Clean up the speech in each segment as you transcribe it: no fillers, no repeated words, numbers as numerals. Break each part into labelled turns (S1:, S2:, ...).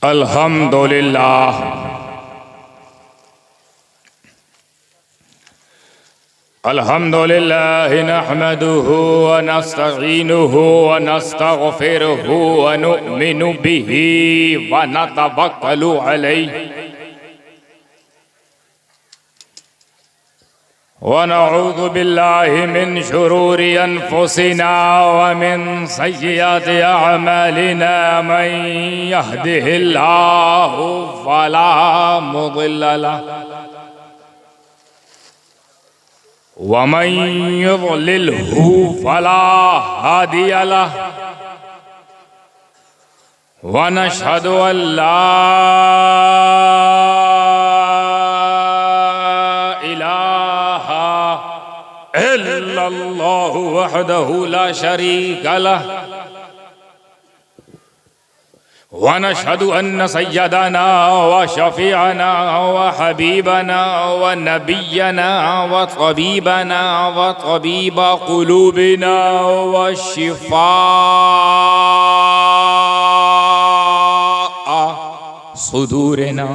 S1: अल्हम्दुलिल्लाह अल्हम्दुलिल्लाह नहमदुहु व नस्तईनुहु व नस्तगफिरुहु व नुमिनु बिही व नतवक्कलु अलैहि व नऊज़ु बिल्लाहि मिन शुरूरि अनफुसिना व मिन सय्यिआति अअमालिना मन यहदिहिल्लाहु फला मुदिल्ल लहु व मन युद्लिलहु फला हादिय लहु व नशहदु अल्ला इल्लल्लाहु वहदहु ला शरीका लहु व नशहदु अन्न सय्यदना व शफीअना व हबीबना व नबियना व तबीबना व तबीब कुलूबिना व शिफा सुदूरिना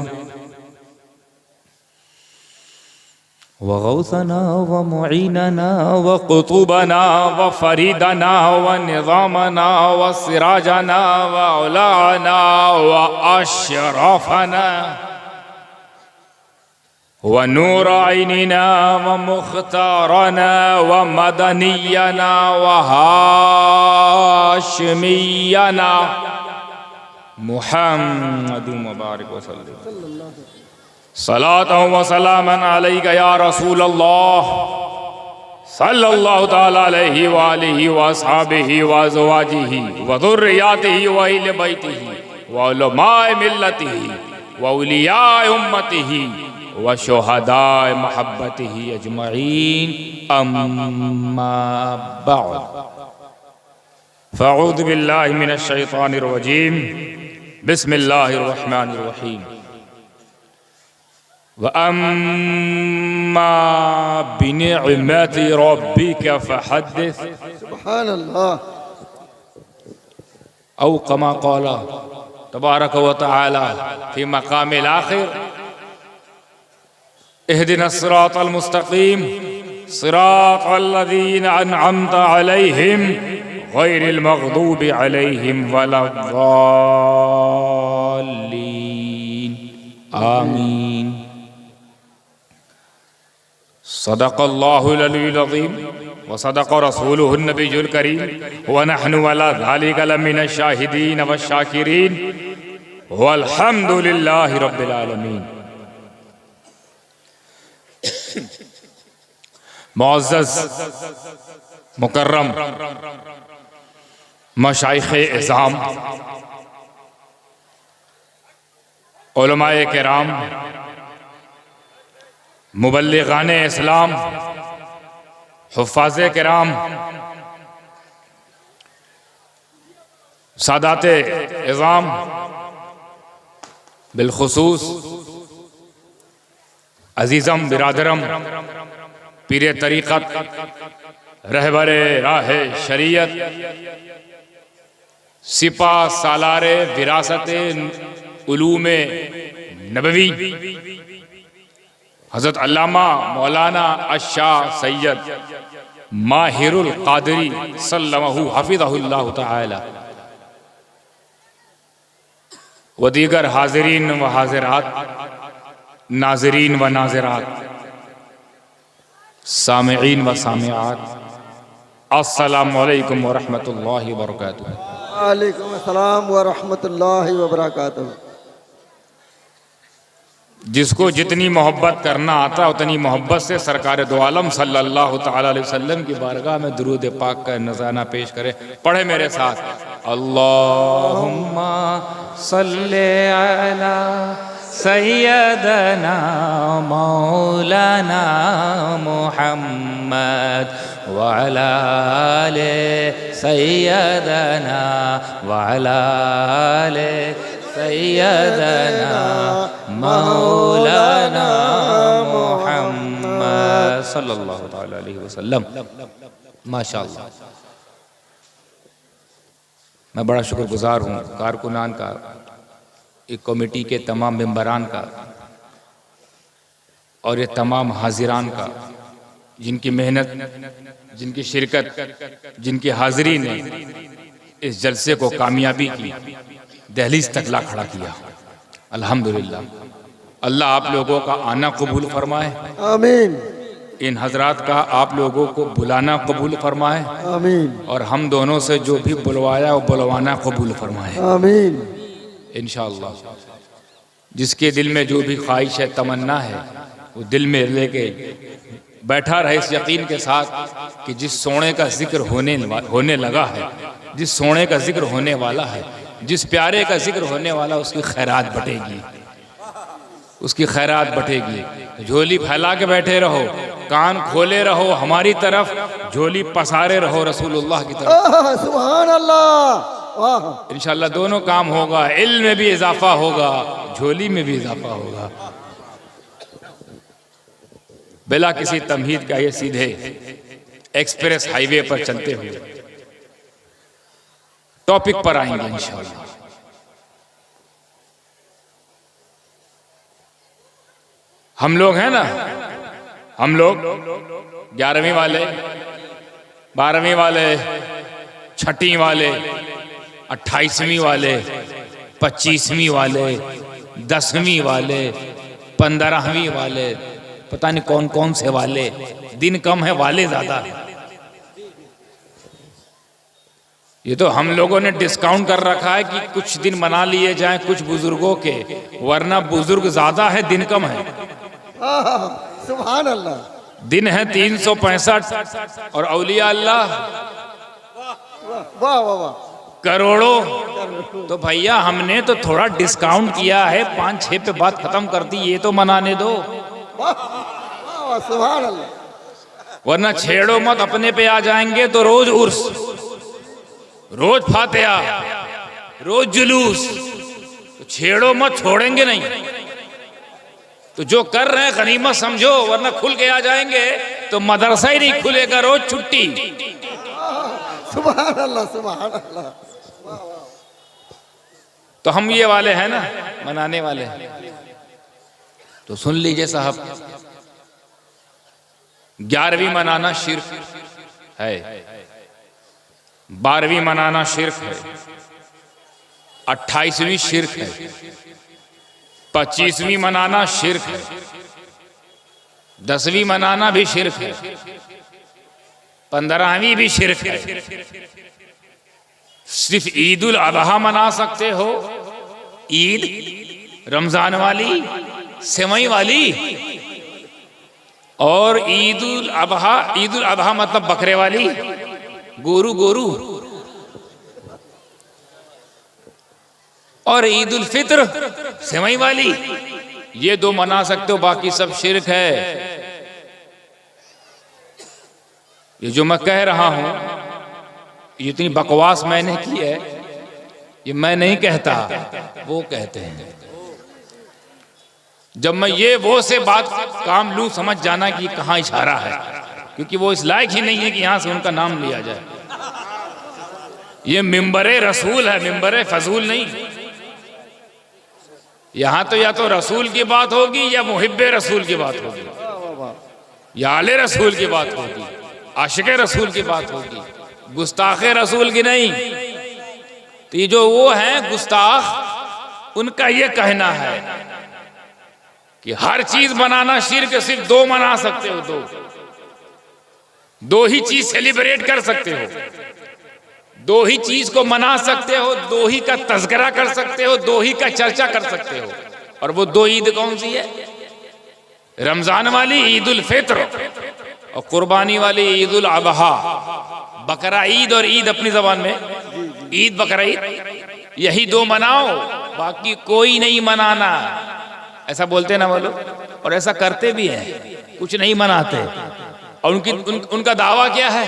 S1: व गौसना व मुईनना व कुतुबना व फरीदना व निज़ामना व सिराजना व औलाना व अशरफना व नूर ऐनिना व मुख्तारना व मदनियना व हाशिमियना मुहम्मदुन मुबारक व सल्लल्लाहु सलातु व सलामन अलैका या रसूलल्लाह सल्लल्लाहु तआला अलैहि व आलिहि व अस्हाबिहि व अज़वाजिहि व ज़ुर्रिय्यतिहि व अहले बैतिहि व उलमाए मिल्लतिहि व औलियाए उम्मतिहि व शुहदाए महब्बतिहि अजमईन अम्मा बअद फ़अऊज़ु बिल्लाहि मिनश शैतानिर रजीम बिस्मिल्लाहिर रहमानिर रहीम व अम्मा बिनिअमति रब्बिका फ़हद्दिस सुब्हानल्लाह औ कमा क़ाला तबारक व तआला फ़ी मक़ामिल आख़िर इहदिनस सिरातल मुस्तक़ीम सिरातल लज़ीना अनअमत अलैहिम गैरिल मग़दूबि अलैहिम वलद्दाल्लीन आमीन। सदक़ल्लाहुल अलियुल अज़ीम व सदक़ रसूलुहुन नबियुल करीम व नहनु अला ज़ालिका लमिनश शाहिदीन व शाकिरीन वल्हम्दुलिल्लाहि रब्बिल आलमीन। मुअज़्ज़ज़ मुकर्रम मशाइख़े इज़ाम उलमाए किराम मुबल्लिगाने इस्लाम हुफ़्फ़ाज़े किराम सादाते इज़ाम बिलखुसूस अज़ीज़म बिरादरम पीरे तरीक़त रहबरे राहे शरीयत सिपा सालारे विरासते उलूमे नबवी हज़रत अल्लामा मौलाना अशाह सैयद माहिरुल क़ादरी सल्लल्लाहु हफ़िज़हुल्लाहु तआला व दीगर हाज़िरीन व हाज़िरात नाज़रीन व नाज़िरात सामिईन व सामिआत अस्सलामु अलैकुम व रहमतुल्लाहि व बरकातुहू।
S2: वालेकुम अस्सलाम व रहमतुल्लाहि व बरकातुहू।
S1: जिसको जितनी मोहब्बत करना आता उतनी मोहब्बत से सरकार दो आलम सल्लल्लाहु तआला अलैहि वसल्लम की बारगाह में दुरूद पाक का नज़राना पेश करे। पढ़े मेरे साथ अल्लाहुम्मा सल्ले अला सय्यदना मौलाना मुहम्मद व अला आले सय्यदना व अला आले सय्यदना मौलाना मुहम्मद सल्लल्लाहु तआला अलैहि वसल्लम। माशाअल्लाह, मैं बड़ा शुक्रगुजार हूँ कारकुनान का, ये कमेटी के तमाम मेंबरान का और ये तमाम हाजिरान का, जिनकी मेहनत, जिनकी शिरकत, जिनकी हाजिरी ने इस जलसे को कामयाबी की दहलीज तक ला खड़ा किया। अल्हम्दुलिल्लाह। अल्लाह आप लोगों का आना कबूल फरमाए,
S2: आमीन।
S1: इन हजरात का आप लोगों को बुलाना कबूल फरमाए,
S2: आमीन।
S1: और हम दोनों से जो भी बुलवाया वो बुलवाना कबूल फरमाए,
S2: आमीन।
S1: इंशाअल्लाह। जिसके दिल में जो भी ख्वाहिश है, तमन्ना है, वो दिल में लेके बैठा रहे इस यकीन के साथ कि जिस सोने का जिक्र होने लगा है, जिस सोने का जिक्र होने वाला है, जिस प्यारे का जिक्र होने वाला, उसकी खैरात बटेगी, उसकी खैरात बटेगी। झोली फैला के बैठे रहो, कान खोले रहो हमारी तरफ, झोली पसारे रहो रसूलुल्लाह की तरफ।
S2: सुभान अल्लाह। वाह।
S1: इंशाअल्लाह दोनों काम होगा, इल्म में भी इजाफा होगा, झोली में भी इजाफा होगा। बिला किसी तमहीद का ये सीधे एक्सप्रेस हाईवे पर चलते हुए टॉपिक पर आएंगे इंशाअल्लाह। हम लोग हैं ना, हम लोग 11वीं वाले, 12वीं वाले, छठी वाले, 28वीं वाले, 25वीं वाले, 10वीं वाले, 15वीं वाले, पता नहीं कौन कौन से वाले। दिन कम है, वाले ज्यादा है। ये तो हम लोगों ने डिस्काउंट कर रखा है कि कुछ दिन मना लिए जाएं कुछ बुजुर्गों के, वरना बुजुर्ग ज्यादा है, दिन कम है।
S2: सुभान अल्लाह।
S1: दिन है 365 और औलिया अल्लाह
S2: वाह वाह वाह
S1: करोड़ों। तो भैया हमने तो थोड़ा डिस्काउंट किया है, 5-6 पे बात खत्म कर दी, ये तो मनाने दो।
S2: सुभान अल्लाह।
S1: वरना छेड़ो मत, अपने पे आ जाएंगे तो रोज उर्स, रोज फातिहा, रोज जुलूस, तो छेड़ो मत, छोड़ेंगे नहीं। तो जो कर रहे हैं गनीमत समझो, वरना खुल के आ जाएंगे तो मदरसा ही नहीं खुलेगा, रोज छुट्टी।
S2: सुभान अल्लाह। सुभान अल्लाह।
S1: तो हम ये वाले हैं ना, मनाने वाले। तो सुन लीजिए साहब, 11वीं मनाना शिर्क है, 12वीं मनाना शिर्क है, 28वीं शिर्क है, 25वीं मनाना शिर्क है, 10वीं मनाना भी शिर्क है, 15वीं भी शिर्क है। सिर्फ ईद उल अजहा मना सकते हो, ईद रमजान वाली, सेवई वाली, और ईद उल अजहा मतलब बकरे वाली, गोरू, और ईद उल फित्र सेवई वाली, ये 2 मना सकते हो, बाकी सब शिर्क है। ये जो मैं कह रहा हूं, ये इतनी बकवास मैंने की है, ये मैं नहीं कहता, वो कहते हैं। जब मैं ये वो से बात काम लूं, समझ जाना कि कहां इशारा है, क्योंकि वो इस लायक ही नहीं है कि यहां से उनका नाम लिया जाए। ये मिंबरे रसूल है, मिंबरे फजूल नहीं। यहां तो या तो रसूल की बात होगी, या मुहिब्बे रसूल की बात होगी, या आले रसूल की बात होगी, आशिके रसूल की बात होगी, गुस्ताखे रसूल की नहीं। तो ये जो वो हैं गुस्ताख, उनका ये कहना है कि हर चीज बनाना शिर्क, सिर्फ 2 मना सकते हो, 2 ही चीज सेलिब्रेट कर सकते हो, 2 ही चीज को मना सकते हो, 2 ही का तज़किरा कर सकते हो, 2 ही का चर्चा कर सकते हो। और वो 2 ईद कौन सी है? रमजान वाली ईद उल फित्र, और कुर्बानी वाली ईद उल अजहा। बकरा ईद और ईद अपनी जबान में ईद बकरा ईद, यही 2 मनाओ, बाकी कोई नहीं मनाना। ऐसा बोलते ना वो लोग, और ऐसा करते भी हैं, कुछ नहीं मनाते। और उनका दावा क्या है?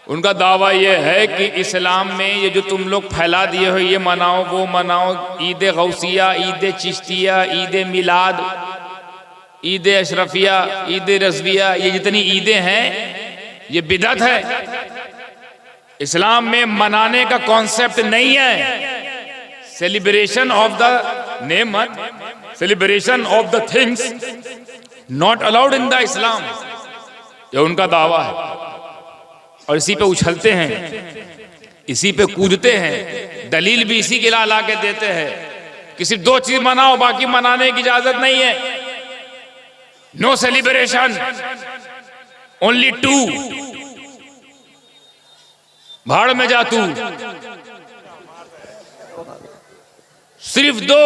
S1: उनका दावा ये है कि इस्लाम में ये जो तुम लोग फैला दिए हो, ये मनाओ, वो मनाओ, ईद गौसिया, ईद चिश्तिया, ईद मिलाद, ईद अशरफिया, ईद रज़विया, ये जितनी ईदें हैं ये बिदअत है। इस्लाम में मनाने का कॉन्सेप्ट नहीं है, सेलिब्रेशन ऑफ द नेमत, celebration of the things not allowed in the Islam, ये उनका दावा है। और इसी पे उछलते हैं, इसी पे कूदते हैं, दलील भी इसी के ला के देते हैं कि सिर्फ 2 चीज मनाओ, बाकी मनाने की इजाजत नहीं है। नो सेलिब्रेशन, ओनली 2, भाड़ में जा तू, सिर्फ 2,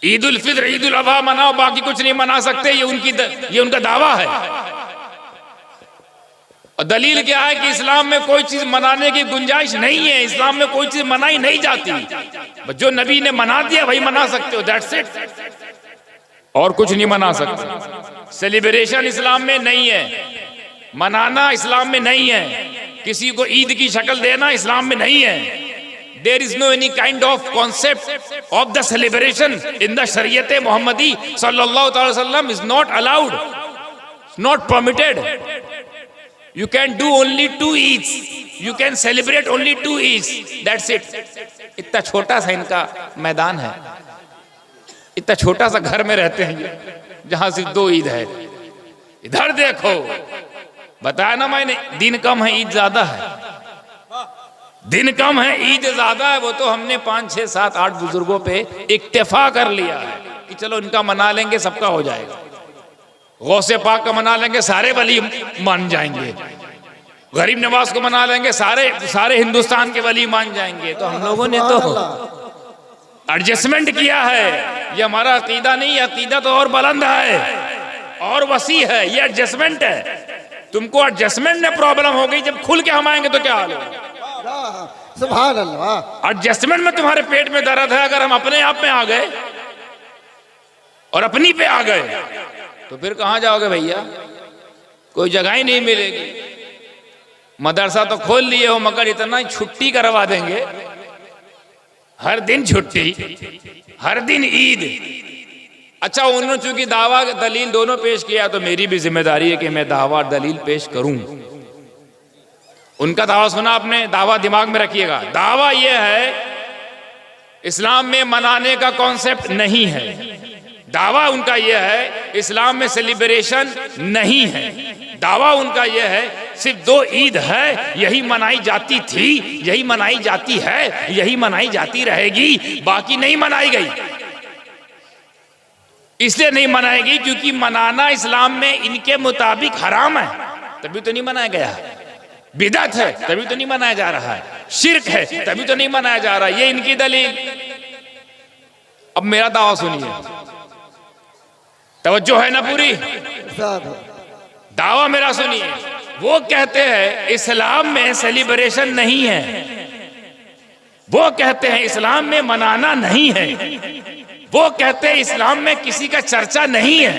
S1: ईद उल फित्र, ईद उल अज़हा मनाओ, बाकी कुछ नहीं मना सकते। ये उनका दावा है। और दलील क्या है कि इस्लाम में कोई चीज मनाने की गुंजाइश नहीं है, इस्लाम में कोई चीज मनाई नहीं जाती, जो नबी ने मना दिया वही मना सकते हो, दैट्स इट, और कुछ नहीं मना सकते। सेलिब्रेशन इस्लाम में नहीं है, मनाना इस्लाम में नहीं है, किसी को ईद की शक्ल देना इस्लाम में नहीं है। There is no any kind of concept of the celebration in the Shariat Muhammadi sallallahu alaihi wasallam is not allowed, not permitted. You can do only 2 Eids, you can celebrate only 2 Eids, that's it. इतना छोटा सा इनका मैदान है, इतना छोटा सा घर में रहते हैं जहां सिर्फ 2 ईद है। इधर देखो, बताया ना मैंने, दिन कम है ईद ज्यादा है, दिन कम है ईद ज्यादा है। वो तो हमने 5, 6, 7, 8 बुजुर्गों पे इक्तिफा कर लिया है कि चलो इनका मना लेंगे, सबका हो जाएगा। गौसे पाक का मना लेंगे, सारे वली मान जाएंगे। गरीब नवाज को मना लेंगे, सारे हिंदुस्तान के वली मान जाएंगे। तो हम लोगों ने तो एडजस्टमेंट किया है। ये हमारा अकीदा नहीं है, अकीदा तो और बुलंद है और वसी है, ये एडजस्टमेंट है। तुमको एडजस्टमेंट में प्रॉब्लम हो गई, जब खुल के हम आएंगे तो क्या हाल होगा?
S2: सुभान अल्लाह।
S1: एडजस्टमेंट में तुम्हारे पेट में दर्द है, अगर हम अपने आप में आ गए और अपनी पे आ गए तो फिर कहां जाओगे भैया? कोई जगह ही नहीं मिलेगी। मदरसा तो खोल लिए हो, मगर इतना छुट्टी करवा देंगे, हर दिन छुट्टी, हर दिन ईद। अच्छा, उन्होंने चूंकि दावा दलील दोनों पेश किया, तो मेरी भी जिम्मेदारी है कि मैं दावा दलील पेश करूं। उनका दावा सुना आपने, दावा दिमाग में रखिएगा। दावा यह है इस्लाम में मनाने का कॉन्सेप्ट नहीं है। दावा उनका यह है इस्लाम में सेलिब्रेशन नहीं है। दावा उनका यह है सिर्फ 2 ईद है, यही मनाई जाती थी, यही मनाई जाती है, यही मनाई जाती रहेगी, बाकी नहीं मनाई गई। इसलिए नहीं मनाएगी क्योंकि मनाना इस्लाम में इनके मुताबिक हराम है, तभी तो नहीं मनाया गया। बिदअत है तभी तो नहीं मनाया जा रहा है, शिर्क है तभी तो नहीं मनाया जा रहा है। ये इनकी दलील। अब मेरा दावा सुनिए, तवज्जो है ना पूरी? दावा मेरा सुनिए। वो कहते हैं इस्लाम में सेलिब्रेशन नहीं है, वो कहते हैं इस्लाम में मनाना नहीं है, वो कहते हैं इस्लाम में किसी का चर्चा नहीं है,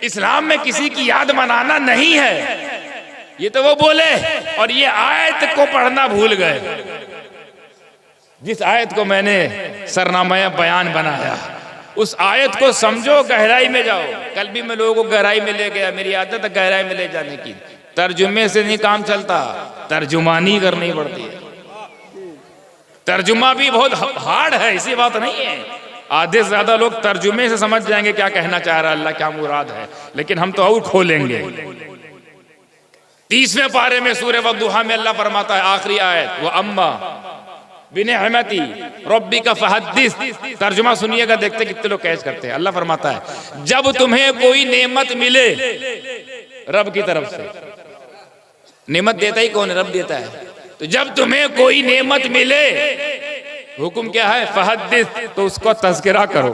S1: इस्लाम में किसी की याद मनाना नहीं है। ये तो वो बोले और ये आयत को पढ़ना भूल गए, जिस आयत को मैंने सरनामा बयान बनाया। उस आयत को समझो, गहराई में जाओ। कल भी मैं लोगों को गहराई में ले गया, मेरी आदत है गहराई में ले जाने की। तर्जुमे से नहीं काम चलता, तर्जुमानी करनी पड़ती है। तर्जुमा भी बहुत हार्ड है, इसी बात नहीं है। आधे से ज्यादा लोग तर्जुमे से समझ जाएंगे क्या कहना चाह रहा है अल्लाह, क्या मुराद है, लेकिन हम तो और खोलेंगे। 30वें पारे में सूरह वद्दुहा में अल्लाह फरमाता है, आखिरी आयत, वो अम्मा बिनिअमती रब्बिका फहद्दिस। तर्जुमा सुनिएगा, देखते कितने लोग कैच करते हैं। अल्लाह फरमाता है जब तुम्हें कोई नेमत मिले रब की तरफ से, नेमत देता ही कौन है? रब देता है। तो जब तुम्हें कोई नेमत मिले, हुक्म क्या है? फहद्दिस, तो उसको तज़किरा करो,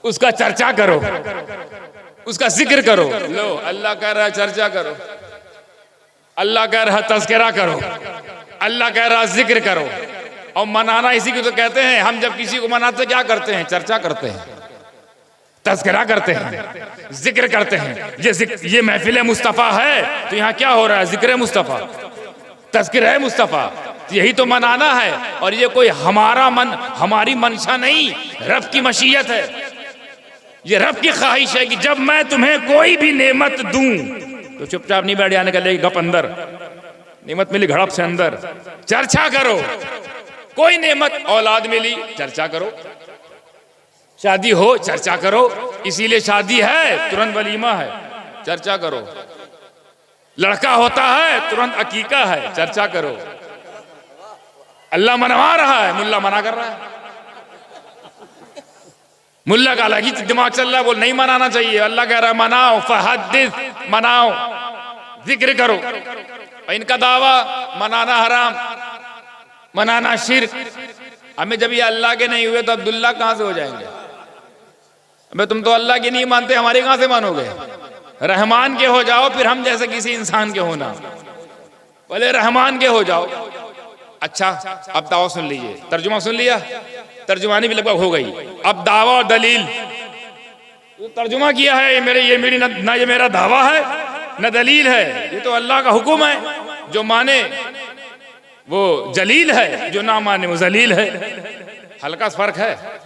S1: उसका चर्चा करो, उसका जिक्र करो। लो, अल्लाह कह रहा है चर्चा करो, अल्लाह कह रहा है तज़किरा करो, अल्लाह कह रहा है जिक्र करो। और मनाना इसी को तो कहते हैं। हम जब किसी को मनाते क्या करते हैं? चर्चा करते हैं, तज़किरा करते हैं, जिक्र करते हैं। ये महफिल मुस्तफ़ा है तो यहाँ क्या हो रहा है? जिक्र मुस्तफ़ा, तज़किरा मुस्तफ़ा, यही तो मनाना है। और ये कोई हमारी मंशा नहीं, रब की मशीयत है। ये रब की ख्वाहिश है कि जब मैं तुम्हें कोई भी नेमत दूं तो चुपचाप नहीं बैठ जाने का, लेके गप अंदर नेमत मिली घड़प से अंदर, चर्चा करो। कोई नेमत औलाद मिली, चर्चा करो। शादी हो, चर्चा करो। इसीलिए शादी है, तुरंत वलीमा है, चर्चा करो। लड़का होता है, तुरंत अकीका है, चर्चा करो। अल्लाह मनवा रहा है, मुल्ला मना कर रहा है। मुल्ला का अलग ही दिमाग चल रहा है, बोल नहीं मनाना चाहिए। अल्लाह कह रहा है मनाओ, फहद्दिस, मनाओ, जिक्र करो। इनका दावा मनाना हराम, मनाना शिर्क। हमें जब ये अल्लाह के नहीं हुए तो अब्दुल्ला कहां से हो जाएंगे? अबे तुम तो अल्लाह के नहीं मानते, हमारे कहां से मानोगे? रहमान के हो जाओ, फिर हम जैसे किसी इंसान के होना। बोले रहमान के हो जाओ। अच्छा, अब दावा सुन लीजिए, तर्जुमा सुन लिया, तर्जुमानी भी लगभग हो गई। अब दावा और दलील। तो तर्जुमा किया है, ये मेरी ना ये मेरा दावा है न दलील है। ये तो अल्लाह का हुक्म है, जो माने वो जलील है, जो ना माने वो जलील है। हल्का सा फर्क है।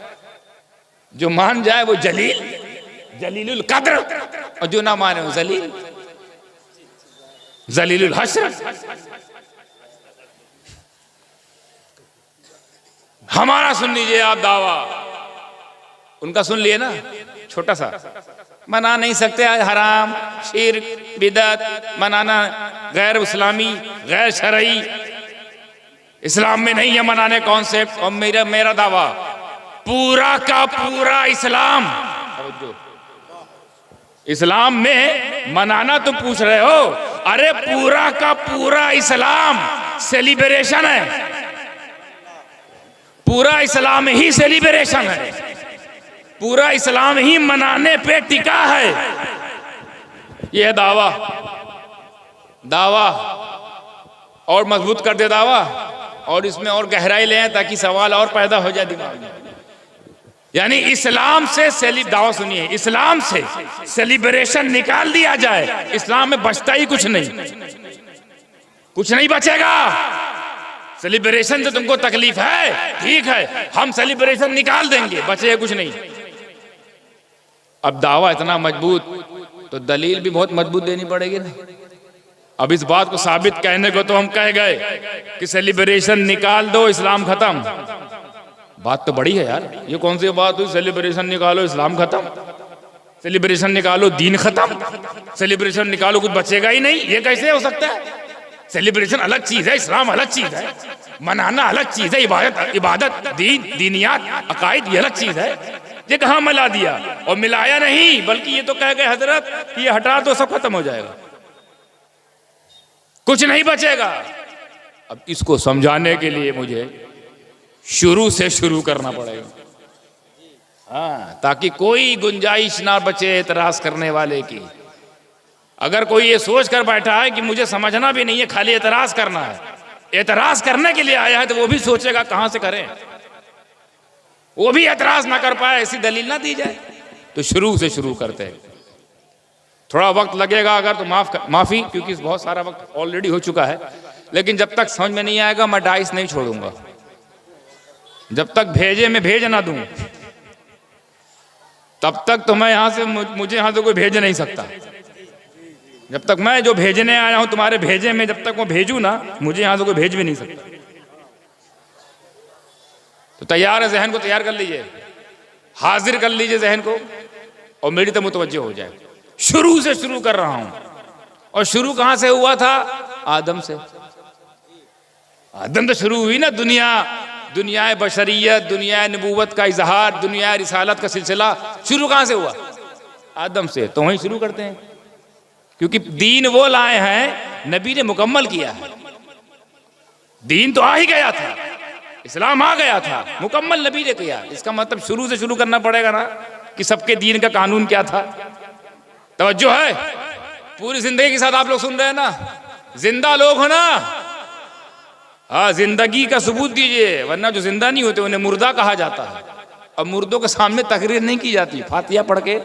S1: जो मान जाए वो जलील, जलीलुल कद्र, और जो ना माने वो जलील, जलीलुल हश्र। हमारा सुन लीजिए आप दावा, उनका सुन लिए ना, छोटा सा। मना नहीं सकते, हराम, शिर्क, बिदअत, मनाना गैर इस्लामी, गैर शरई, इस्लाम में नहीं है मनाने कॉन्सेप्ट। और मेरा दावा, पूरा का पूरा इस्लाम, इस्लाम में मनाना तो पूछ रहे हो, अरे पूरा का पूरा इस्लाम सेलिब्रेशन है। पूरा इस्लाम ही सेलिब्रेशन है, पूरा इस्लाम ही मनाने पे टिका है। यह दावा, दावा और मजबूत कर दे दावा, और इसमें और गहराई ले ताकि सवाल और पैदा हो जाए दिमाग में। यानी इस्लाम से दावा सुनिए, इस्लाम से सेलिब्रेशन निकाल दिया जाए, इस्लाम में बचता ही कुछ नहीं, कुछ नहीं बचेगा। सेलिब्रेशन से तुमको तकलीफ है, ठीक है, हम सेलिब्रेशन निकाल देंगे, बचेगा कुछ नहीं। अब दावा इतना मजबूत, तो दलील भी बहुत मजबूत देनी पड़ेगी ना। अब इस बात को साबित कहने को तो हम कह गए कि सेलिब्रेशन निकाल दो, इस्लाम खत्म। बात तो बड़ी है यार, ये कौन सी बात हुई? सेलिब्रेशन निकालो, इस्लाम खत्म। सेलिब्रेशन निकालो, दीन खत्म। सेलिब्रेशन निकालो, कुछ बचेगा ही नहीं। ये कैसे हो सकता है? सेलिब्रेशन अलग चीज है, इस्लाम अलग चीज है, मनाना अलग चीज है, इबादत, दीन, दीनियात, अकायद, ये अलग चीज है। ये कहां मिला दिया? और मिलाया नहीं, बल्कि ये तो कह गए हजरत कि ये हटा दो, सब खत्म हो जाएगा, कुछ नहीं बचेगा। अब इसको समझाने के लिए मुझे शुरू से शुरू करना पड़ेगा, हाँ, ताकि कोई गुंजाइश ना बचे एतराज करने वाले की। अगर कोई ये सोच कर बैठा है कि मुझे समझना भी नहीं है, खाली एतराज करना है, एतराज करने के लिए आया है, तो वो भी सोचेगा कहां से करें, वो भी एतराज ना कर पाए, ऐसी दलील ना दी जाए। तो शुरू से शुरू करते हैं। थोड़ा वक्त लगेगा अगर तो माफी, क्योंकि बहुत सारा वक्त ऑलरेडी हो चुका है। लेकिन जब तक समझ में नहीं आएगा मैं डाइस नहीं छोड़ूंगा, जब तक भेजे में भेज ना दूं तब तक तो मैं यहां से, मुझे यहां से कोई भेज नहीं सकता। जब तक मैं जो भेजने आया हूं तुम्हारे भेजे में, जब तक वो भेजू ना, मुझे यहां से कोई भेज भी नहीं सकता। तो तैयार है, जहन को तैयार कर लीजिए, हाजिर कर लीजिए जहन को, और मेरी तो मुतवज्जो हो जाए। शुरू से शुरू कर रहा हूं, और शुरू कहां से हुआ था? आदम से। आदम तो शुरू हुई ना दुनिया बशरियत, दुनिया नबूवत का इजहार, दुनिया रिसालत का सिलसिला शुरू कहां से हुआ? आदम से। तो वहीं शुरू करते हैं, क्योंकि दीन वो लाए हैं, नबी ने मुकम्मल किया है। दीन तो आ ही गया था, इस्लाम आ गया था, मुकम्मल नबी ने किया। इसका मतलब शुरू से शुरू करना पड़ेगा ना, कि सबके दीन का कानून क्या था। तवज्जो है? पूरी जिंदगी के साथ आप लोग सुन रहे हैं ना, जिंदा लोग हो ना, हाँ, जिंदगी का सबूत दीजिए, वरना जो जिंदा नहीं होते उन्हें मुर्दा कहा जाता है। अब मुर्दों के सामने तकरीर नहीं की जाती, फातिहा पढ़ के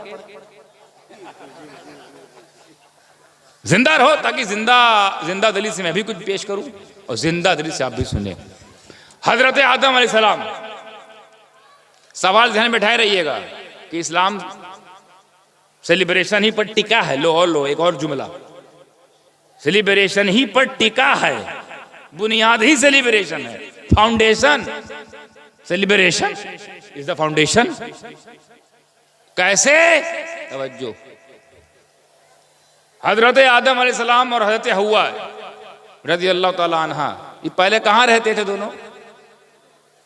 S1: जिंदा रहो, ताकि जिंदा दिली से मैं भी कुछ पेश करूं, और जिंदा दिली से आप भी सुने। हजरत आदम अलैहिस्सलाम, सवाल ध्यान में बैठाए रहिएगा कि इस्लाम सेलिब्रेशन ही पर टिका है। लो एक और जुमला, सेलिब्रेशन ही पर टिका है, बुनियाद ही सेलिब्रेशन है, foundation celebration is the foundation. कैसे? तवज्जो। हजरत आदम अलैहिस्सलाम और हजरत हव्वा रज़ी अल्लाह ताला अन्हा, ये पहले कहां रहते थे? दोनों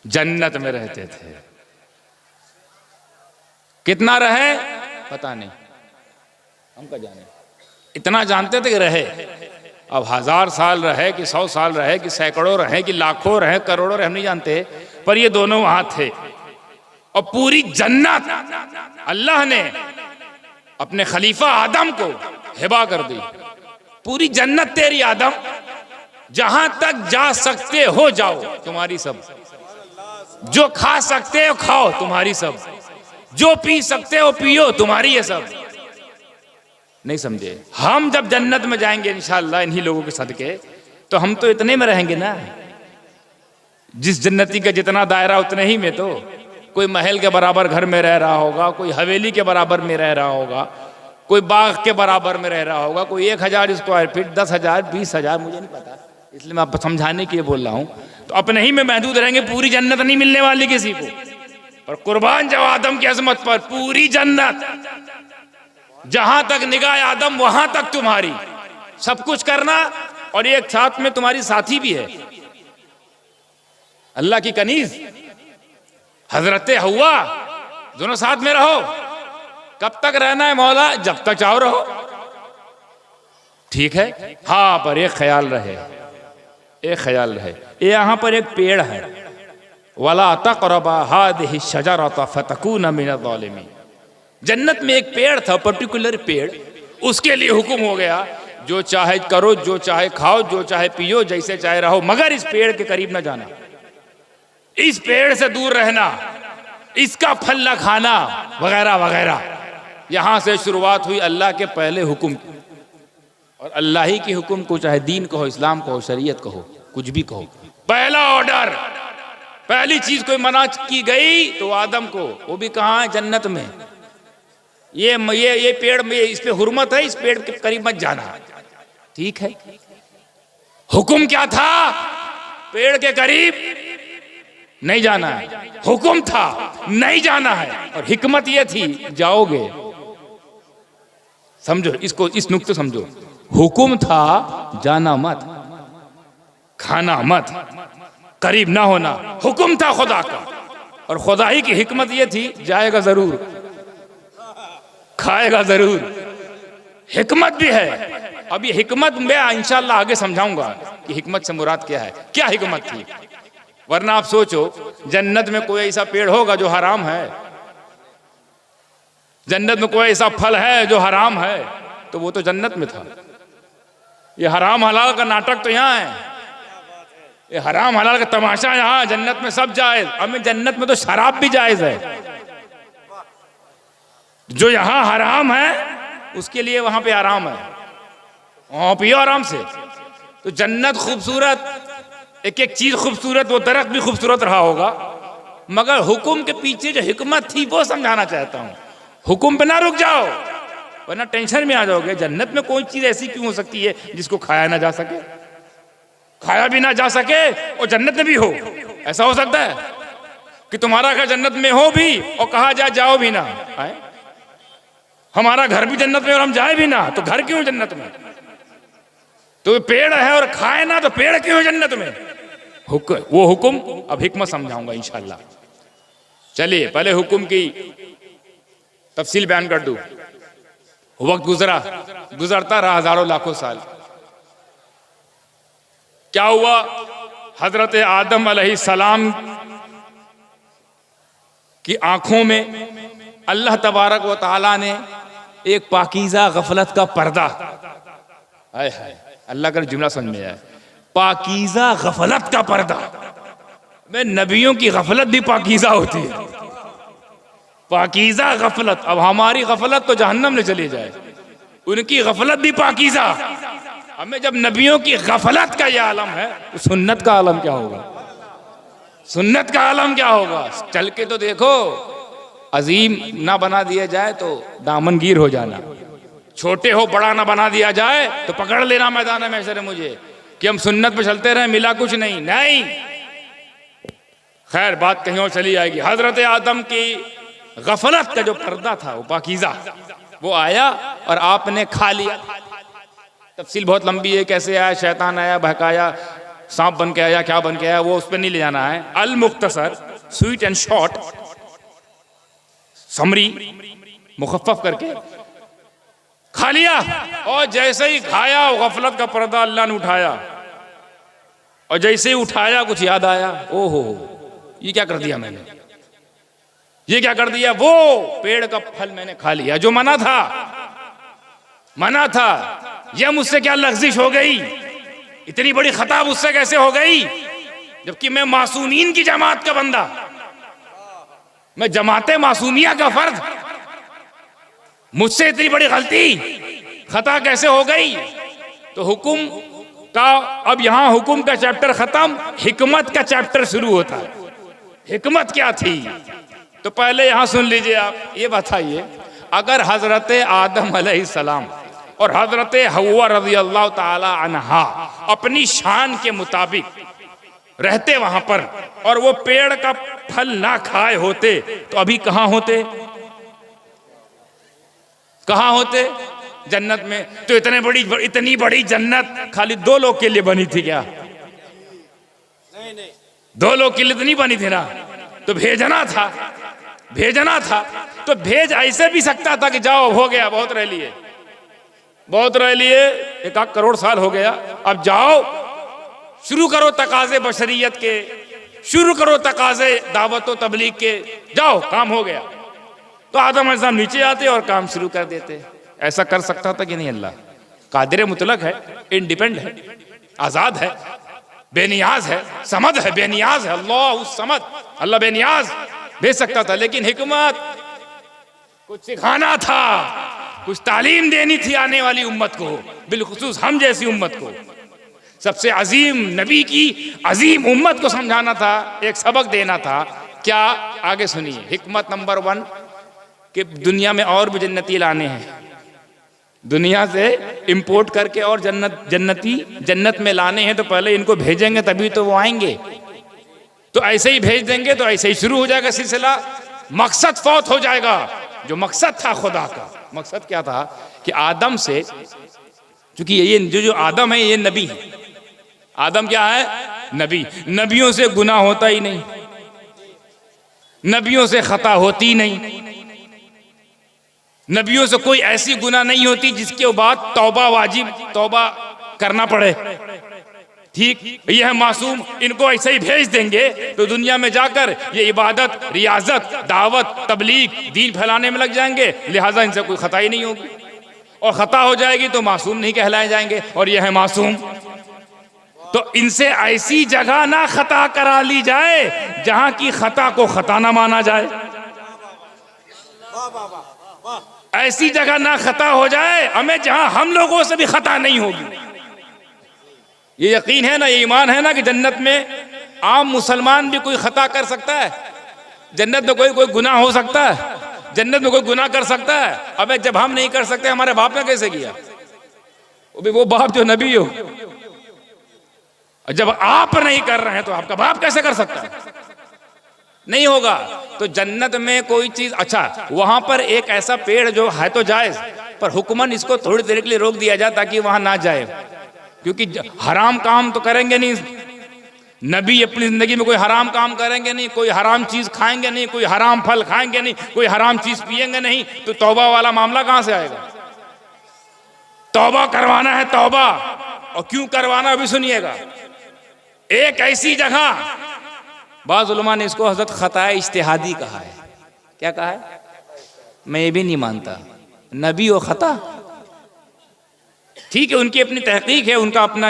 S1: जन्नत में रहते थे। कितना रहे पता नहीं, हम क्या जाने। इतना जानते थे कि रहे। अब 1000 साल रहे कि 100 साल रहे कि सैकड़ों रहे कि लाखों रहे करोड़ों रहे, हम नहीं जानते, पर ये दोनों वहां थे। और पूरी जन्नत अल्लाह ने अपने खलीफा आदम को हिबा कर दी। पूरी जन्नत तेरी आदम, जहां तक जा सकते हो जाओ, तुम्हारी सब। जो खा सकते हो खाओ, तुम्हारी सब। जो पी सकते हो पियो, तुम्हारी ये सब। नहीं समझे? हम जब जन्नत में जाएंगे इंशाअल्लाह इन्हीं लोगों के सदके, तो हम तो इतने में रहेंगे ना। जिस जन्नती का जितना दायरा उतने ही में। तो कोई महल के बराबर घर में रह रहा होगा, कोई हवेली के बराबर में रह रहा होगा, कोई बाग के बराबर में रह रहा होगा, कोई 1000 स्क्वायर फीट, 10,000, 20,000, मुझे नहीं पता, इसलिए मैं आपको समझाने के लिए बोल रहा हूं। तो अपने ही में महदूद रहेंगे, पूरी जन्नत नहीं मिलने वाली किसी को। और कुर्बान जाओ आदम की अजमत पर, पूरी जन्नत, जहां तक निगाह आदम वहां तक तुम्हारी, सब कुछ करना। और एक साथ में तुम्हारी साथी भी है, अल्लाह की कनीज हजरत हव्वा, दोनों साथ में रहो। कब तक रहना है मौला? जब तक चाहो रहो। ठीक है, हाँ, पर एक ख्याल रहे, एक ख्याल रहे। यहां पर एक पेड़ है, वला तक़रबा हादिहि शजरता फतकूना मिनज़-ज़ालिमीन। जन्नत में एक पेड़ था, पर्टिकुलर पेड़, उसके लिए हुक्म हो गया जो चाहे करो, जो चाहे खाओ, जो चाहे पियो, जैसे चाहे रहो, मगर इस पेड़ के करीब ना जाना, इस पेड़ से दूर रहना, इसका फल न खाना, वगैरह वगैरह। यहां से शुरुआत हुई अल्लाह के पहले हुक्म की। और अल्लाह ही के हुक्म को चाहे दीन कहो, इस्लाम कहो, शरीयत कहो, कुछ भी कहो, पहला ऑर्डर, पहली चीज कोई मना की गई तो आदम को, वो भी कहां है? जन्नत में। ये पेड़ में, इस पे हुर्मत है, इस पेड़ के करीब मत जाना। ठीक है, हुक्म क्या था? पेड़ के करीब नहीं जाना है। हुक्म था नहीं जाना है, और हिकमत ये थी जाओगे। समझो इसको, इस नुक्ते समझो। हुक्म था जाना मत, खाना मत, करीब ना होना, हुक्म था खुदा का। और खुदा ही की हिकमत ये थी जाएगा जरूर, खाएगा जरूर, हिकमत भी है। अब ये हिकमत मैं इंशाअल्लाह आगे समझाऊंगा कि हिकमत से मुराद क्या है, क्या हिकमत थी। वरना आप सोचो जन्नत में कोई ऐसा पेड़ होगा जो हराम है, जन्नत में कोई ऐसा फल है जो हराम है, तो वो तो जन्नत में था। ये हराम हलाल का नाटक तो यहाँ है, ये हराम हलाल का तमाशा यहाँ। जन्नत में सब जायज, हमें जन्नत में तो शराब भी जायज है। जो यहाँ हराम है उसके लिए वहां पे आराम है, वहां पियो आराम से। तो जन्नत खूबसूरत, एक एक चीज खूबसूरत, वो दरख्त भी खूबसूरत रहा होगा, मगर हुक्म के पीछे जो हिकमत थी वो समझाना चाहता हूं। हुक्म पे ना रुक जाओ, वरना टेंशन में आ जाओगे। जन्नत में कोई चीज ऐसी क्यों हो सकती है जिसको खाया ना जा सके, खाया भी ना जा सके और जन्नत में भी हो? ऐसा हो सकता है कि तुम्हारा घर जन्नत में हो भी और कहा जाए जाओ भी ना? आए? हमारा घर भी जन्नत में और हम जाए भी ना, तो घर क्यों जन्नत में? तो पेड़ है और खाए ना, तो पेड़ क्यों जन्नत में? वो हुक्म अब हिकमत समझाऊंगा इंशाअल्लाह। चलिए पहले हुक्म की तफसील बयान कर दूं। वक्त गुजरता रहा हजारों लाखों साल। क्या हुआ? हजरत आदम अलैहिस्सलाम की आंखों में अल्लाह तबारक व तआला ने एक पाकीज़ा गफलत का पर्दा, हाय हाय, अल्लाह का जुमला समझ में आया, पाकीज़ा गफलत का पर्दा। मैं नबियों की गफलत भी पाकीज़ा होती है, पाकीज़ा गफलत। अब हमारी गफलत तो जहन्नम ले चली जाए, उनकी गफलत भी पाकीज़ा। हमें जब नबियों की गफलत का यह आलम है, तो सुन्नत का आलम क्या होगा? सुन्नत का आलम क्या होगा? चल के तो देखो, अजीम ना बना दिया जाए तो दामनगीर हो जाना, छोटे हो बड़ा ना बना दिया जाए तो पकड़ लेना मैदान में सर मुझे कि हम सुन्नत पे चलते रहे, मिला कुछ नहीं। नहीं, खैर बात कहीं और चली आएगी। हजरत आदम की गफलत का जो पर्दा था वो पाकीज़ा, वो आया और आपने खा लिया। तफसील बहुत लंबी है, कैसे आया, शैतान आया, बहकाया, सांप बन के आया, क्या बन के आया, वो उस पर नहीं ले जाना है। अल मुख्तसर, स्वीट एंड शॉर्ट, समरी मुखफ़्फ़फ करके खा लिया। और जैसे ही खाया गफलत का पर्दा अल्लाह ने उठाया, और जैसे ही उठाया कुछ याद आया, ओहो ये क्या कर दिया मैंने, ये क्या कर दिया। वो पेड़ का फल मैंने खा लिया जो मना था, मना था। यह मुझसे क्या लग़्ज़िश हो गई, इतनी बड़ी खता मुझसे कैसे हो गई, जबकि मैं मासूमीन की जमात का बंदा, मैं जमाते मासूमिया का फर्द, मुझसे इतनी बड़ी गलती खता कैसे हो गई। तो हुक्म का, अब यहां हुक्म का चैप्टर खत्म, हिकमत का चैप्टर शुरू होता है। हिकमत क्या थी, तो पहले यहां सुन लीजिए आप। ये बताइए, अगर हजरत आदम अलैहिस्सलाम और हजरत हव्वा रज़ी अल्लाह ताला अन्हा अपनी शान के मुताबिक रहते वहां पर, और वो पेड़ का फल ना खाए होते, तो अभी कहां होते, कहां होते, जन्नत में। तो इतनी बड़ी जन्नत खाली 2 लोग के लिए बनी थी क्या? नहीं, 2 लोग के लिए तो नहीं बनी थी ना, तो भेजना था, भेजना था। तो भेज ऐसे भी सकता था कि जाओ हो गया, बहुत रह लिए, बहुत रह लिए, 1 करोड़ साल हो गया, अब जाओ शुरू करो तकाजे बशरियत के, शुरू करो तकाजे दावत व तबलीग के, जाओ काम हो गया। तो आदम अलैहिस्सलाम नीचे आते और काम शुरू कर देते। ऐसा कर सकता था कि नहीं? अल्लाह कादिर मुतलक है, इंडिपेंडेंट है, आजाद है, बेनियाज है, समद है, बेनियाज है। अल्लाह उस समद, अल्लाह बेनियाज भेज सकता था, लेकिन हिकमत कुछ सिखाना था, कुछ तालीम देनी थी आने वाली उम्मत को, बिलखुसूस हम जैसी उम्मत को, सबसे अजीम नबी की अजीम उम्मत को समझाना था, एक सबक देना था। क्या? आगे सुनिए। हिकमत नंबर 1 कि दुनिया में और भी जन्नती लाने हैं, दुनिया से इंपोर्ट करके और जन्नत में लाने हैं, तो पहले इनको भेजेंगे तभी तो वो आएंगे। तो ऐसे ही भेज देंगे तो ऐसे ही शुरू हो जाएगा सिलसिला, मकसद फौत हो जाएगा। जो मकसद था खुदा का, मकसद क्या था कि आदम से, क्योंकि ये जो आदम है ये नबी है, आदम क्या है? नबी। नबियों से गुनाह होता ही नहीं, नबियों से खता होती नहीं, नबियों से कोई ऐसी गुनाह नहीं होती जिसके बाद तौबा वाजिब, तौबा करना पड़े। ठीक, ये है मासूम, इनको ऐसे ही भेज देंगे तो दुनिया में जाकर ये इबादत, रियाजत, दावत, तबलीग, दीन फैलाने में लग जाएंगे, लिहाजा इनसे कोई खता ही नहीं होगी, और खता हो जाएगी तो मासूम नहीं कहलाए जाएंगे, और ये है मासूम। तो इनसे ऐसी जगह ना खता करा ली जाए जहां की खता को खता ना माना जाए, ऐसी जगह ना खता हो जाए हमें जहां हम लोगों से भी खता नहीं होगी। ये यकीन है ना, ये ईमान है ना कि जन्नत में आम मुसलमान भी कोई खता कर सकता है, जन्नत में कोई गुनाह हो सकता है, जन्नत में कोई गुनाह कर सकता है। अबे जब हम नहीं कर सकते, हमारे बाप ने कैसे किया? वो बाप जो नबी हो, जब आप नहीं कर रहे हैं तो आपका बाप कैसे कर सकता है? नहीं होगा। तो जन्नत में कोई चीज, अच्छा वहां पर एक ऐसा पेड़ जो है तो जायज, पर हुक्मन इसको थोड़ी देर के लिए रोक दिया जाए ताकि वहां ना जाए, क्योंकि हराम काम तो करेंगे नहीं नबी, अपनी जिंदगी में कोई हराम काम करेंगे नहीं, कोई हराम चीज खाएंगे नहीं, कोई हराम फल खाएंगे नहीं, कोई हराम चीज पिएंगे नहीं, तो तौबा वाला मामला कहां से आएगा? तौबा करवाना है, तौबा, और क्यों करवाना अभी सुनिएगा। एक ऐसी जगह, बाज़ उलमा ने इसको हज़रत खताए इज्तिहादी कहा है। क्या कहा है? मैं ये भी नहीं मानता नबी और खता, ठीक है, उनकी अपनी तहकीक है, उनका अपना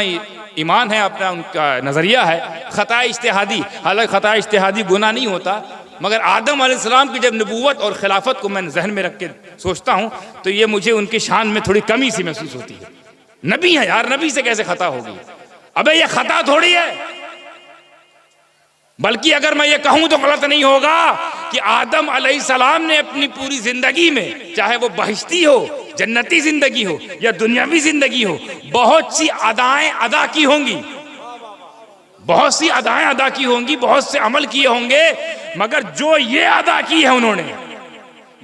S1: ईमान है, अपना उनका नज़रिया है। खताए इज्तिहादी, हालांकि खताए इज्तिहादी गुनाह नहीं होता, मगर आदम अलैहिस्सलाम की जब नबूवत और खिलाफत को मैं जहन में रख के सोचता हूँ तो ये मुझे उनकी शान में थोड़ी कमी सी महसूस होती है। नबी है यार, नबी से कैसे खता होगी? अबे ये खता थोड़ी है, बल्कि अगर मैं ये कहूं तो गलत नहीं होगा कि आदम अलैहिस्सलाम ने अपनी पूरी जिंदगी में, चाहे वो बहिश्ती हो, जन्नती जिंदगी हो या दुनियावी जिंदगी हो, बहुत सी अदाएं अदा की होंगी, बहुत सी अदाएं अदा की होंगी, बहुत से अमल किए होंगे, मगर जो ये अदा की है उन्होंने,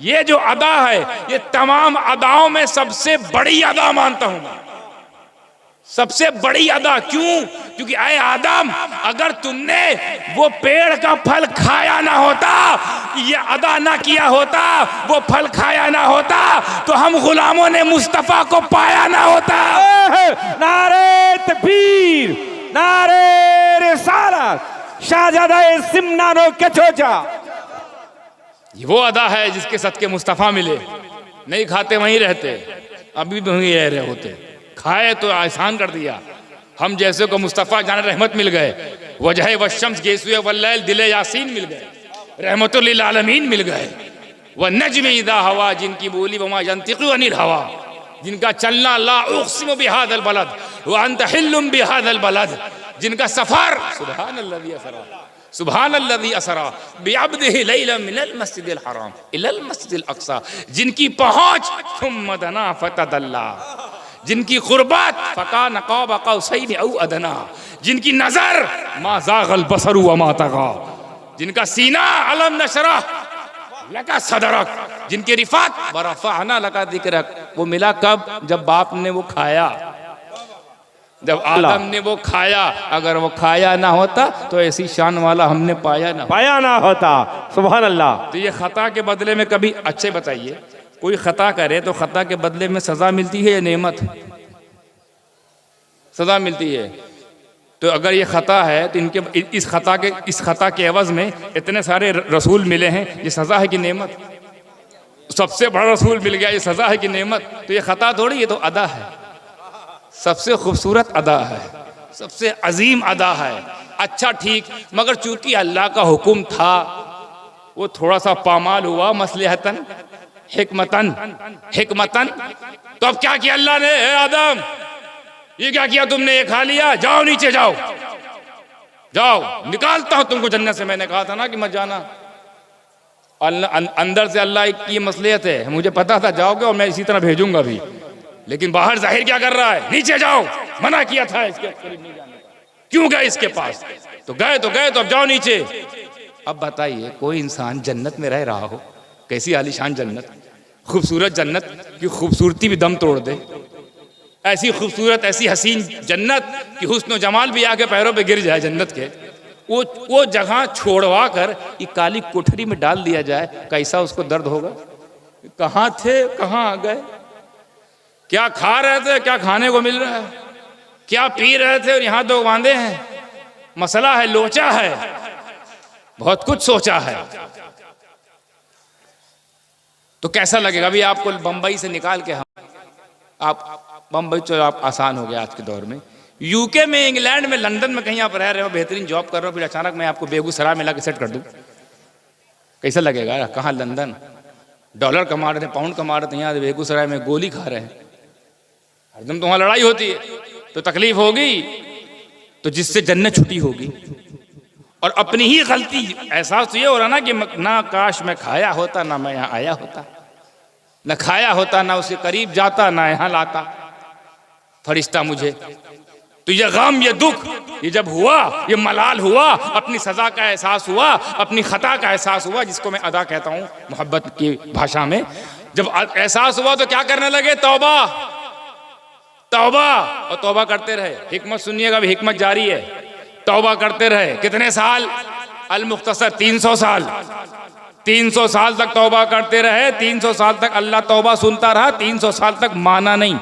S1: ये जो अदा है, ये तमाम अदाओं में सबसे बड़ी अदा मानता हूं मैं, सबसे बड़ी अदा। क्यों? क्योंकि ऐ आदम, अगर तुमने वो पेड़ का फल खाया ना होता, ये अदा ना किया होता, वो फल खाया ना होता, तो हम गुलामों ने मुस्तफा को पाया ना होता।
S3: नारे तकबीर, नारे रिसालत, शाहजादा सिमनानो के चोचा।
S1: ये वो अदा है जिसके सदके मुस्तफा मिले। नहीं खाते वहीं रहते, अभी भी वहीं रह रहे होते। खाए तो आसान कर दिया, हम जैसे को मुस्तफ़ा जान रहमत मिल गए, वजह वशम्स गेसुए वल्लैल दिले यासीन मिल गए, रहमतुल लिल आलमीन मिल गए, व नज्म इदा हवा, जिनकी बोली वमा यंतिक़ु अनिल हवा, जिनका चलना ला उक़सिमु बिहादल बलद व अंत हिल्लुम बिहादल बलद, जिनका सफर सुब्हानल्लज़ी असरा, सुब्हानल्लज़ी असरा बिअब्दिही लैलन मिनल मस्जिदिल हराम इलल मस्जिदिल अक़सा, जिनकी पहुँच सुम्मा दना फतदल्ला, जिनकी कुर्बत फ़का नक़ाब क़ौसैन औ अदना, जिनकी नज़र मा ज़ाग़ल बसरु व मा तग़ा, जिनका सीना अलम नशरह लका सदरक, जिनकी रिफ़ात व रफ़अना लका ज़िक्रक। वो मिला कब? जब बाप ने वो खाया, जब आदम ने वो खाया। अगर वो खाया ना होता तो ऐसी शान वाला हमने पाया ना
S3: होता। सुभान अल्लाह।
S1: तो ये खता के बदले में कभी, अच्छे बताइए, कोई खता करे तो खता के बदले में सजा मिलती है या नेमत? सजा मिलती है। तो अगर ये खता है तो इनके इस खता के एवज में इतने सारे रसूल मिले हैं, ये सजा है कि नेमत? सबसे बड़ा रसूल मिल गया, ये सजा है कि नेमत? तो ये खता थोड़ी, ये तो अदा है, सबसे खूबसूरत अदा है, सबसे अजीम अदा है। अच्छा ठीक, मगर चूंकि अल्लाह का हुक्म था, वो थोड़ा सा पामाल हुआ, मसलहतन हिकमतन। तो अब क्या किया अल्लाह ने? आदम, ये क्या किया तुमने? ये खा लिया, जाओ नीचे जाओ, निकालता हूं तुमको जन्नत से। मैंने कहा था ना कि मत जाना। अंदर से अल्लाह की मसलहत है, मुझे पता था जाओगे और मैं इसी तरह भेजूंगा भी, लेकिन बाहर जाहिर क्या कर रहा है? नीचे जाओ, मना किया था इसके करीब नहीं जाने का। क्यों गए इसके पास? तो गए तो अब जाओ नीचे। अब बताइए, कोई इंसान जन्नत में रह रहा हो, कैसी आलीशान जन्नत, खूबसूरत जन्नत की खूबसूरती भी दम तोड़ दे, ऐसी खूबसूरत ऐसी हसीन जन्नत कि हुस्न जमाल भी आके पैरों पे गिर जाए जन्नत के, वो जगह छोड़वा कर ये काली कोठरी में डाल दिया जाए, कैसा उसको दर्द होगा? कहाँ थे, कहाँ आ गए? क्या खा रहे थे, क्या खाने को मिल रहा है? क्या पी रहे थे और यहाँ दो बांधे हैं? मसला है, लोचा है, बहुत कुछ सोचा है। तो कैसा लगेगा? अभी आपको बंबई से निकाल के आप बंबई, चलो आप आसान हो गया आज के दौर में, यूके में, इंग्लैंड में, लंदन में कहीं आप रह रहे हो, बेहतरीन जॉब कर रहे हो, फिर अचानक मैं आपको बेगूसराय में ला के सेट कर दूं, कैसा लगेगा? कहाँ लंदन डॉलर कमा रहे थे, पाउंड कमा रहे थे, यहाँ बेगूसराय में गोली खा रहे हैं। हरदम तो वहाँ लड़ाई होती है, तो तकलीफ होगी, तो जिससे जन्नत छुटी होगी। और अपनी ही गलती एहसास तो ये हो रहा ना कि ना काश मैं खाया होता, ना मैं यहाँ आया होता, न खाया होता, ना उसके करीब जाता, ना यहाँ लाता फरिश्ता मुझे। तो ये गम, ये दुख, ये जब हुआ, ये मलाल हुआ, अपनी सजा का एहसास हुआ, अपनी खता का एहसास हुआ, जिसको मैं अदा कहता हूँ मोहब्बत की भाषा में, जब एहसास हुआ तो क्या करने लगे? तौबा, तौबा, और तौबा करते रहे। हिकमत सुनिएगा, भी हिकमत जारी है। तौबा करते रहे। कितने साल? अल मुख्तसर 300 साल, 300 साल तक तौबा करते रहे। 300 साल तक अल्लाह तौबा सुनता रहा, 300 साल तक माना नहीं,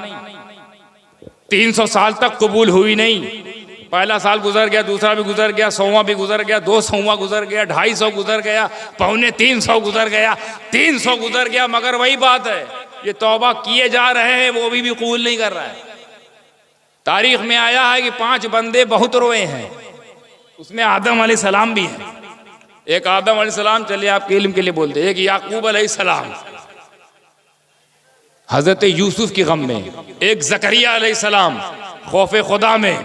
S1: 300 साल तक कबूल हुई नहीं। पहला साल गुजर गया, दूसरा भी गुजर गया, 100वां भी गुजर गया, 200वां गुजर गया, 250 गुजर गया, 250 गुजर गया, 300 गुजर गया, मगर वही बात है, ये तौबा किए जा रहे हैं, वो भी कबूल नहीं कर रहा है। तारीख में आया है कि 5 बंदे बहुत रोए हैं, उसमें आदम अलैहिस्सलाम भी है। एक आदम अलैहिस्सलाम, चलिए आपके इल्म के लिए बोलते, एक याकूब अलैहिस्सलाम हजरत यूसुफ की गम में, एक जकरिया अलैहिस्सलाम खौफ खुदा में,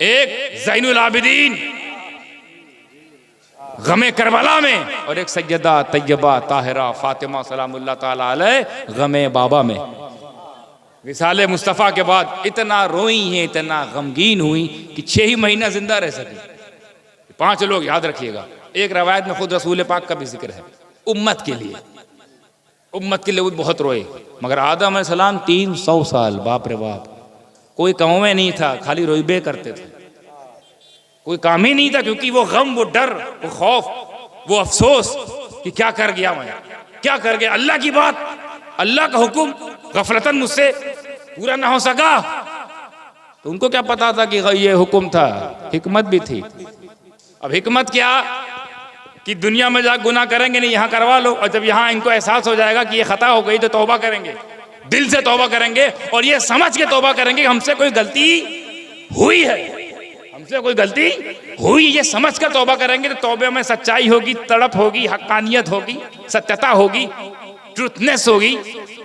S1: एक ज़ैनुल आबिदीन गमे करबला में, और एक सैयदा तैयबा ताहिरा फातिमा सलामुल्लाह ताला अलैह गमे बाबा में। विसाले मुस्तफ़ा के बाद इतना रोई हैं, इतना गमगीन हुई कि 6 ही महीना जिंदा रह सकी। 5 लोग याद रखिएगा। एक रवायत में खुद रसूल पाक का भी जिक्र है। उम्मत के लिए वो बहुत रोए। मगर आदम अलैहिस्सलाम 300 साल, बाप रे बाप, कोई काम में नहीं था, खाली रोइबे करते थे, कोई काम ही नहीं था। क्योंकि वो गम, वो डर, वो खौफ, वो अफसोस कि क्या कर गया मैं, क्या कर गया। अल्लाह की बात, अल्लाह का हुक्म गफलतन मुझसे पूरा ना हो सका। तो उनको क्या पता था कि ये हुक्म था, हिकमत भी थी। अब हिकमत क्या कि दुनिया में जा गुनाह करेंगे नहीं, यहाँ करवा लो, और जब यहाँ इनको एहसास हो जाएगा कि ये खता हो गई तो तौबा करेंगे, दिल से तौबा करेंगे और ये समझ के तौबा करेंगे कि हमसे कोई गलती हुई है, हमसे कोई गलती हुई, ये समझ कर तौबा करेंगे। तो तौबे में सच्चाई होगी, तड़प होगी, हक्कानियत होगी, सत्यता होगी, ट्रूथनेस होगी,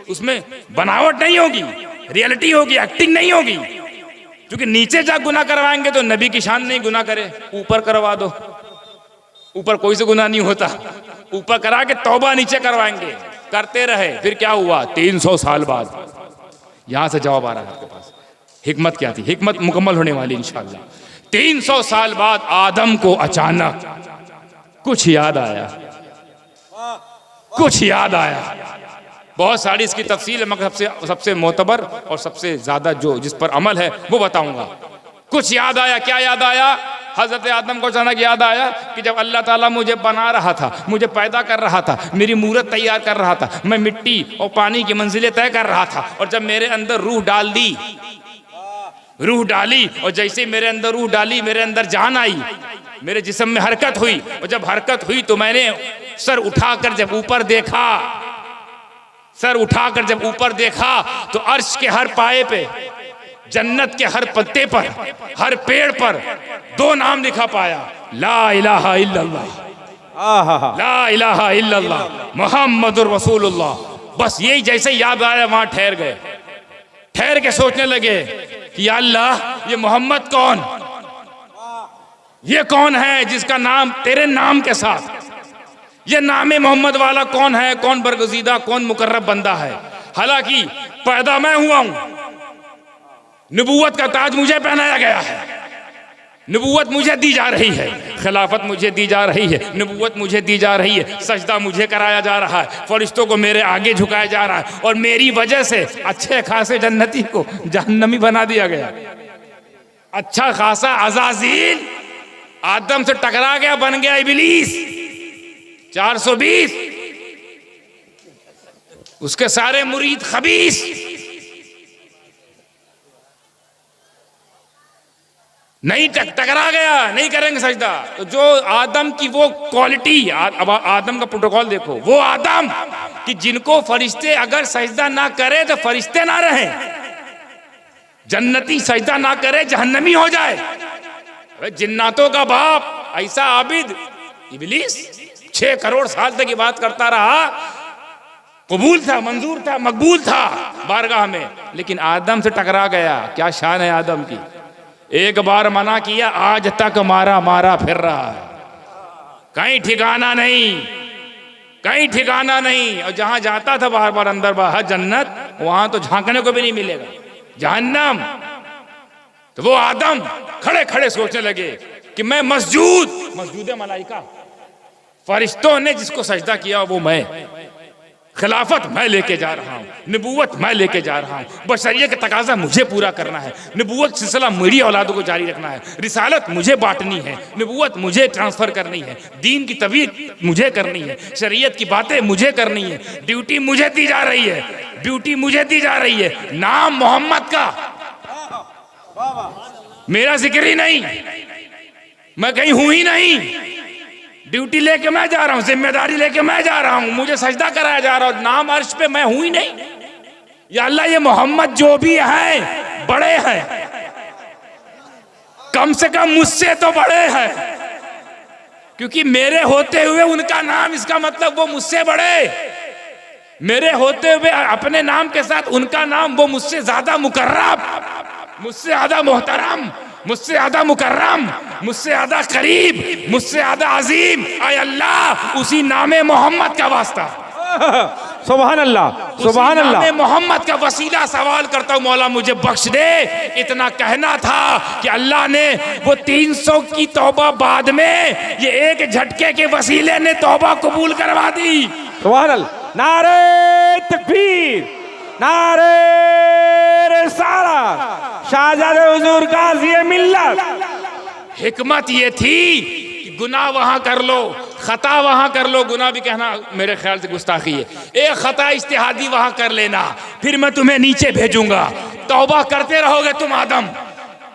S1: उसमें बनावट नहीं होगी, रियलिटी होगी, एक्टिंग नहीं होगी। क्योंकि नीचे जा गुनाह करवाएंगे तो नबी की शान नहीं गुनाह करे, ऊपर करवा दो, ऊपर कोई से गुनाह नहीं होता, ऊपर करा के तौबा नीचे करवाएंगे, करते रहे। फिर क्या हुआ? 300 साल बाद यहां से जवाब आ रहा है आपके पास। हिकमत क्या थी? हिकमत मुकम्मल होने वाली इंशाअल्लाह। 300 साल बाद आदम को अचानक कुछ याद आया, कुछ याद आया। बहुत सारी इसकी तफसील है, मगर सबसे मोतबर और सबसे ज्यादा जो जिस पर अमल है वो बताऊंगा। कुछ याद आया। क्या याद आया? हजरत आदम को अचानक याद आया कि जब अल्लाह ताला मुझे बना रहा था, मुझे पैदा कर रहा था, मेरी मूरत तैयार कर रहा था, मैं मिट्टी और पानी की मंजिलें तय कर रहा था, और जब मेरे अंदर रूह डाल दी, रूह डाली, और जैसे मेरे अंदर रूह डाली मेरे अंदर जान आई, मेरे जिस्म में हरकत हुई, और जब हरकत हुई तो मैंने सर उठाकर जब ऊपर देखा, सर उठाकर जब ऊपर देखा तो अर्श के हर पाए पे, जन्नत के हर पत्ते पर, हर पेड़ पर 2 नाम लिखा पाया, ला इलाहा इल्लल्लाह, ला इलाहा इल्लल्लाह मुहम्मदुर रसूलुल्लाह। बस यही जैसे याद आया वहां ठहर गए, ठहर के सोचने लगे कि या अल्लाह, ये मोहम्मद कौन, ये कौन है जिसका नाम तेरे नाम के साथ, ये नाम मोहम्मद वाला कौन है, कौन बरगुज़ीदा, कौन मुकर्रब बंदा है। हालांकि पैदा मैं हुआ हूं, नबूवत का ताज मुझे पहनाया गया है, नबूवत मुझे दी जा रही है, खिलाफत मुझे दी जा रही है, नबूवत मुझे दी जा रही है, सजदा मुझे कराया जा रहा है, फरिश्तों को मेरे आगे झुकाया जा रहा है, और मेरी वजह से अच्छे खासे जन्नती को जहन्नमी बना दिया गया। अच्छा खासा अज़ाज़ील आदम से टकरा गया, बन गया इब्लीस 420, उसके सारे मुरीद खबीस। नहीं टकरा गया, नहीं करेंगे सजदा। तो जो आदम की वो क्वालिटी, अब आदम का प्रोटोकॉल देखो, वो आदम कि जिनको फरिश्ते अगर सजदा ना करे तो फरिश्ते ना रहे, जन्नती सजदा ना करे जहन्नमी हो जाए। अरे जिन्नातों का बाप ऐसा आबिद इब्लीस 6 करोड़ साल तक बात करता रहा, कबूल था, मंजूर था, मकबूल था बारगाह में, लेकिन आदम से टकरा गया। क्या शान है आदम की। एक बार मना किया, आज तक मारा मारा फिर रहा है, कहीं ठिकाना नहीं, कहीं ठिकाना नहीं। और जहां जाता था बार बार अंदर बाहर जन्नत, वहां तो झांकने को भी नहीं मिलेगा, जहन्नम। तो वो आदम खड़े खड़े सोचने लगे कि मैं मस्जूद मलाइका, फरिश्तों ने जिसको सजदा किया वो मैं, खिलाफत मैं लेके जा रहा हूँ, नबूवत मैं लेके जा रहा हूँ, बशरियत का तकाजा मुझे पूरा करना है, नबूवत सिलसिला मेरी औलादों को जारी रखना है, रिसालत मुझे बांटनी है, नबूवत मुझे ट्रांसफर करनी है, दीन की तबीयत मुझे करनी है, शरीयत की बातें मुझे करनी है, ड्यूटी मुझे दी जा रही है, ड्यूटी मुझे दी जा रही है। नाम मोहम्मद का मेरा जिक्र ही नहीं, मैं कहीं हूं ही नहीं, ड्यूटी लेके मैं जा रहा हूं, जिम्मेदारी लेके मैं जा रहा हूं, मुझे सजदा कराया जा रहा हूं, नाम अर्श पे मैं हूं ही नहीं। या अल्लाह, ये मोहम्मद जो भी हैं बड़े हैं, कम से कम मुझसे तो बड़े हैं, क्योंकि मेरे होते हुए उनका नाम, इसका मतलब वो मुझसे बड़े, मेरे होते हुए अपने नाम के साथ उनका नाम, वो मुझसे ज्यादा मुकर्रब, मुझसे ज्यादा मोहतरम, मुझसे ज्यादा मुकर्रम, मुझसे ज्यादा करीब, मुझसे ज्यादा अजीम। आय अल्लाह, उसी नामे मोहम्मद का वास्ता,
S3: सुभान अल्लाह, सुभान अल्लाह।
S1: मैं मोहम्मद का वसीला सवाल करता हूँ, मौला मुझे बख्श दे। इतना कहना था कि अल्लाह ने वो 300 की तौबा बाद में ये एक झटके के वसीले ने तौबा कबूल करवा दी।
S3: सुभान अल्लाह। नारे तकबीर, नारे रिसालत, शाहजादे हुजूर गाज़ी मिल्लत।
S1: हिकमत ये थी कि गुनाह वहां कर लो, खता वहां कर लो। गुनाह भी कहना मेरे ख्याल से गुस्ताखी है। एक खता इज्तिहादी वहां कर लेना, फिर मैं तुम्हें नीचे भेजूंगा। तौबा करते रहोगे तुम आदम,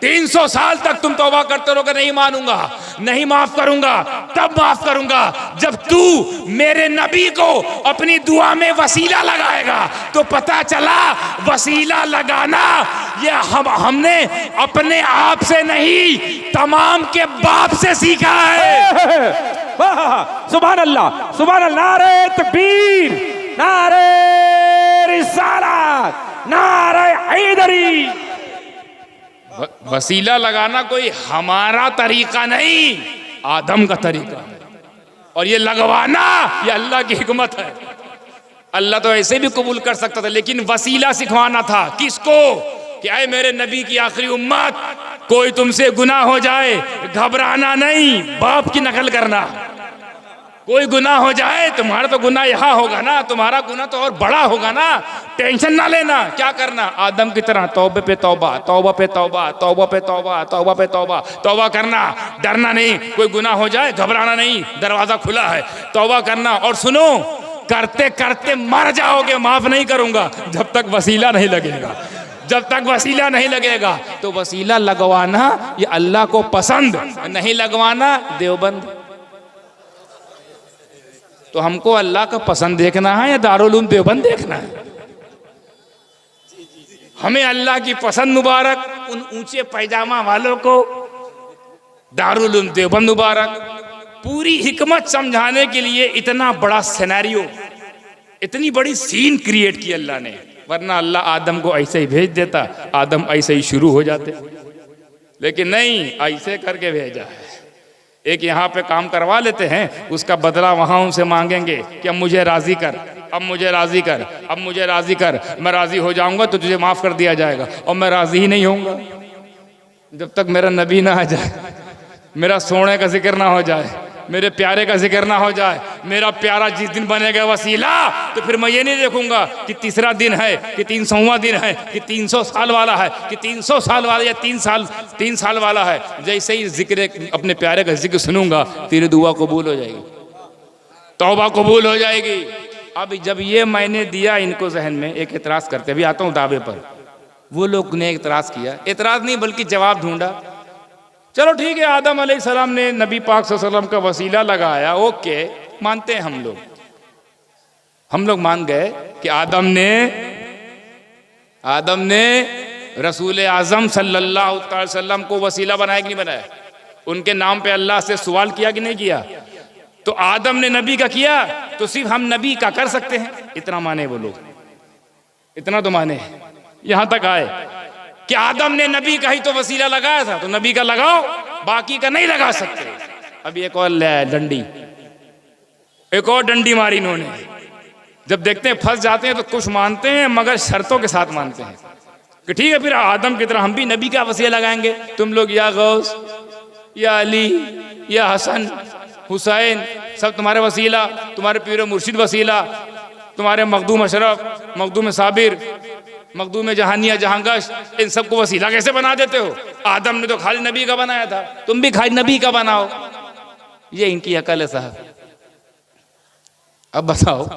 S1: 300 साल तक तुम तौबा करते रहोगे, नहीं मानूंगा, नहीं माफ करूंगा। तब माफ करूंगा जब तू मेरे नबी को अपनी दुआ में वसीला लगाएगा। तो पता चला वसीला लगाना ये हमने अपने आप से नहीं, तमाम के बाप से सीखा है।
S3: सुभान अल्लाह, सुभान अल्लाह। नारे तकबीर, नारे रिसालत, नारे हैदरी।
S1: वसीला लगाना कोई हमारा तरीका नहीं, आदम का तरीका है। और ये लगवाना ये अल्लाह की हिकमत है। अल्लाह तो ऐसे भी कबूल कर सकता था, लेकिन वसीला सिखवाना था। किसको? कि आए मेरे नबी की आखिरी उम्मत, कोई तुमसे गुनाह हो जाए घबराना नहीं, बाप की नकल करना। कोई गुनाह हो जाए, तुम्हारा तो गुनाह यहाँ होगा ना, तुम्हारा गुनाह तो और बड़ा होगा ना, टेंशन ना लेना। क्या करना? आदम की तरह तौबे पे तौबा, तौबा पे तौबा, तौबा पे तौबा, तौबा पे तौबा, तौबा करना। डरना नहीं, कोई गुनाह हो जाए घबराना नहीं, दरवाजा खुला है, तौबा करना। और सुनो, करते करते मर जाओगे, माफ नहीं करूंगा जब तक वसीला नहीं लगेगा। जब तक वसीला नहीं लगेगा तो वसीला लगवाना ये अल्लाह को पसंद, नहीं लगवाना देवबंद। तो हमको अल्लाह का पसंद देखना है या दारुल उलूम देवबंद देखना है? हमें अल्लाह की पसंद मुबारक, उन ऊंचे पैजामा वालों को दारुल उलूम देवबंद मुबारक। पूरी हिकमत समझाने के लिए इतना बड़ा सिनेरियो, इतनी बड़ी सीन क्रिएट की अल्लाह ने, वरना अल्लाह आदम को ऐसे ही भेज देता, आदम ऐसे ही शुरू हो जाते। लेकिन नहीं, ऐसे करके भेजा है। एक यहाँ पे काम करवा लेते हैं, उसका बदला वहाँ उनसे मांगेंगे कि अब मुझे राजी कर, अब मुझे राजी कर, अब मुझे राजी कर। मैं राजी हो जाऊंगा तो तुझे माफ कर दिया जाएगा, और मैं राजी ही नहीं होऊंगा जब तक मेरा नबी ना आ जाए, मेरा सोने का जिक्र ना हो जाए, मेरे प्यारे का जिक्र ना हो जाए। मेरा प्यारा जिस दिन बनेगा वसीला, तो फिर मैं ये नहीं देखूंगा कि तीसरा दिन है, कि 300वां दिन है, कि 300 साल वाला है, कि 300 साल वाला या 3 साल वाला है। जैसे ही जिक्र अपने प्यारे का जिक्र सुनूंगा, तेरी दुआ कबूल हो जाएगी, तौबा कबूल हो जाएगी। अब जब ये मैंने दिया इनको जहन में, एक एतराज़ करके भी आता हूँ दावे पर। वो लोग ने एतराज़ किया, एतराज़ नहीं बल्कि जवाब ढूंढा। चलो ठीक है, आदम अलैहिस्सलाम ने नबी पाक सल्लल्लाहु अलैहि वसल्लम का वसीला लगाया, ओके, मानते हैं हम लोग मान गए कि आदम ने रसूल आज़म सल्लल्लाहु अलैहि वसल्लम को वसीला बनाया कि नहीं बनाया? उनके नाम पे अल्लाह से सवाल किया कि नहीं किया? तो आदम ने नबी का किया, तो सिर्फ हम नबी का कर सकते हैं। इतना माने वो लोग, इतना तो माने। यहां तक आए कि आदम ने नबी का ही तो वसीला लगाया था, तो नबी का लगाओ, बाकी का नहीं लगा सकते। अब एक और डंडी, एक और डंडी मारी इन्होंने। जब देखते हैं फंस जाते हैं तो कुछ मानते हैं, मगर शर्तों के साथ मानते हैं कि ठीक है, फिर आदम की तरह हम भी नबी का वसीला लगाएंगे। तुम लोग या गौस, या अली, या हसन, हुसैन, सब तुम्हारे वसीला, तुम्हारे पीर मुर्शिद वसीला, तुम्हारे मखदूम अशरफ, मखदूम साबिर, मखदूम जहानिया, जहांगश, इन सबको वसीला कैसे बना देते हो? आदम ने तो खाली नबी का बनाया था, तुम भी खाली नबी का बनाओ। ये इनकी अकल है साहब। अब बताओ,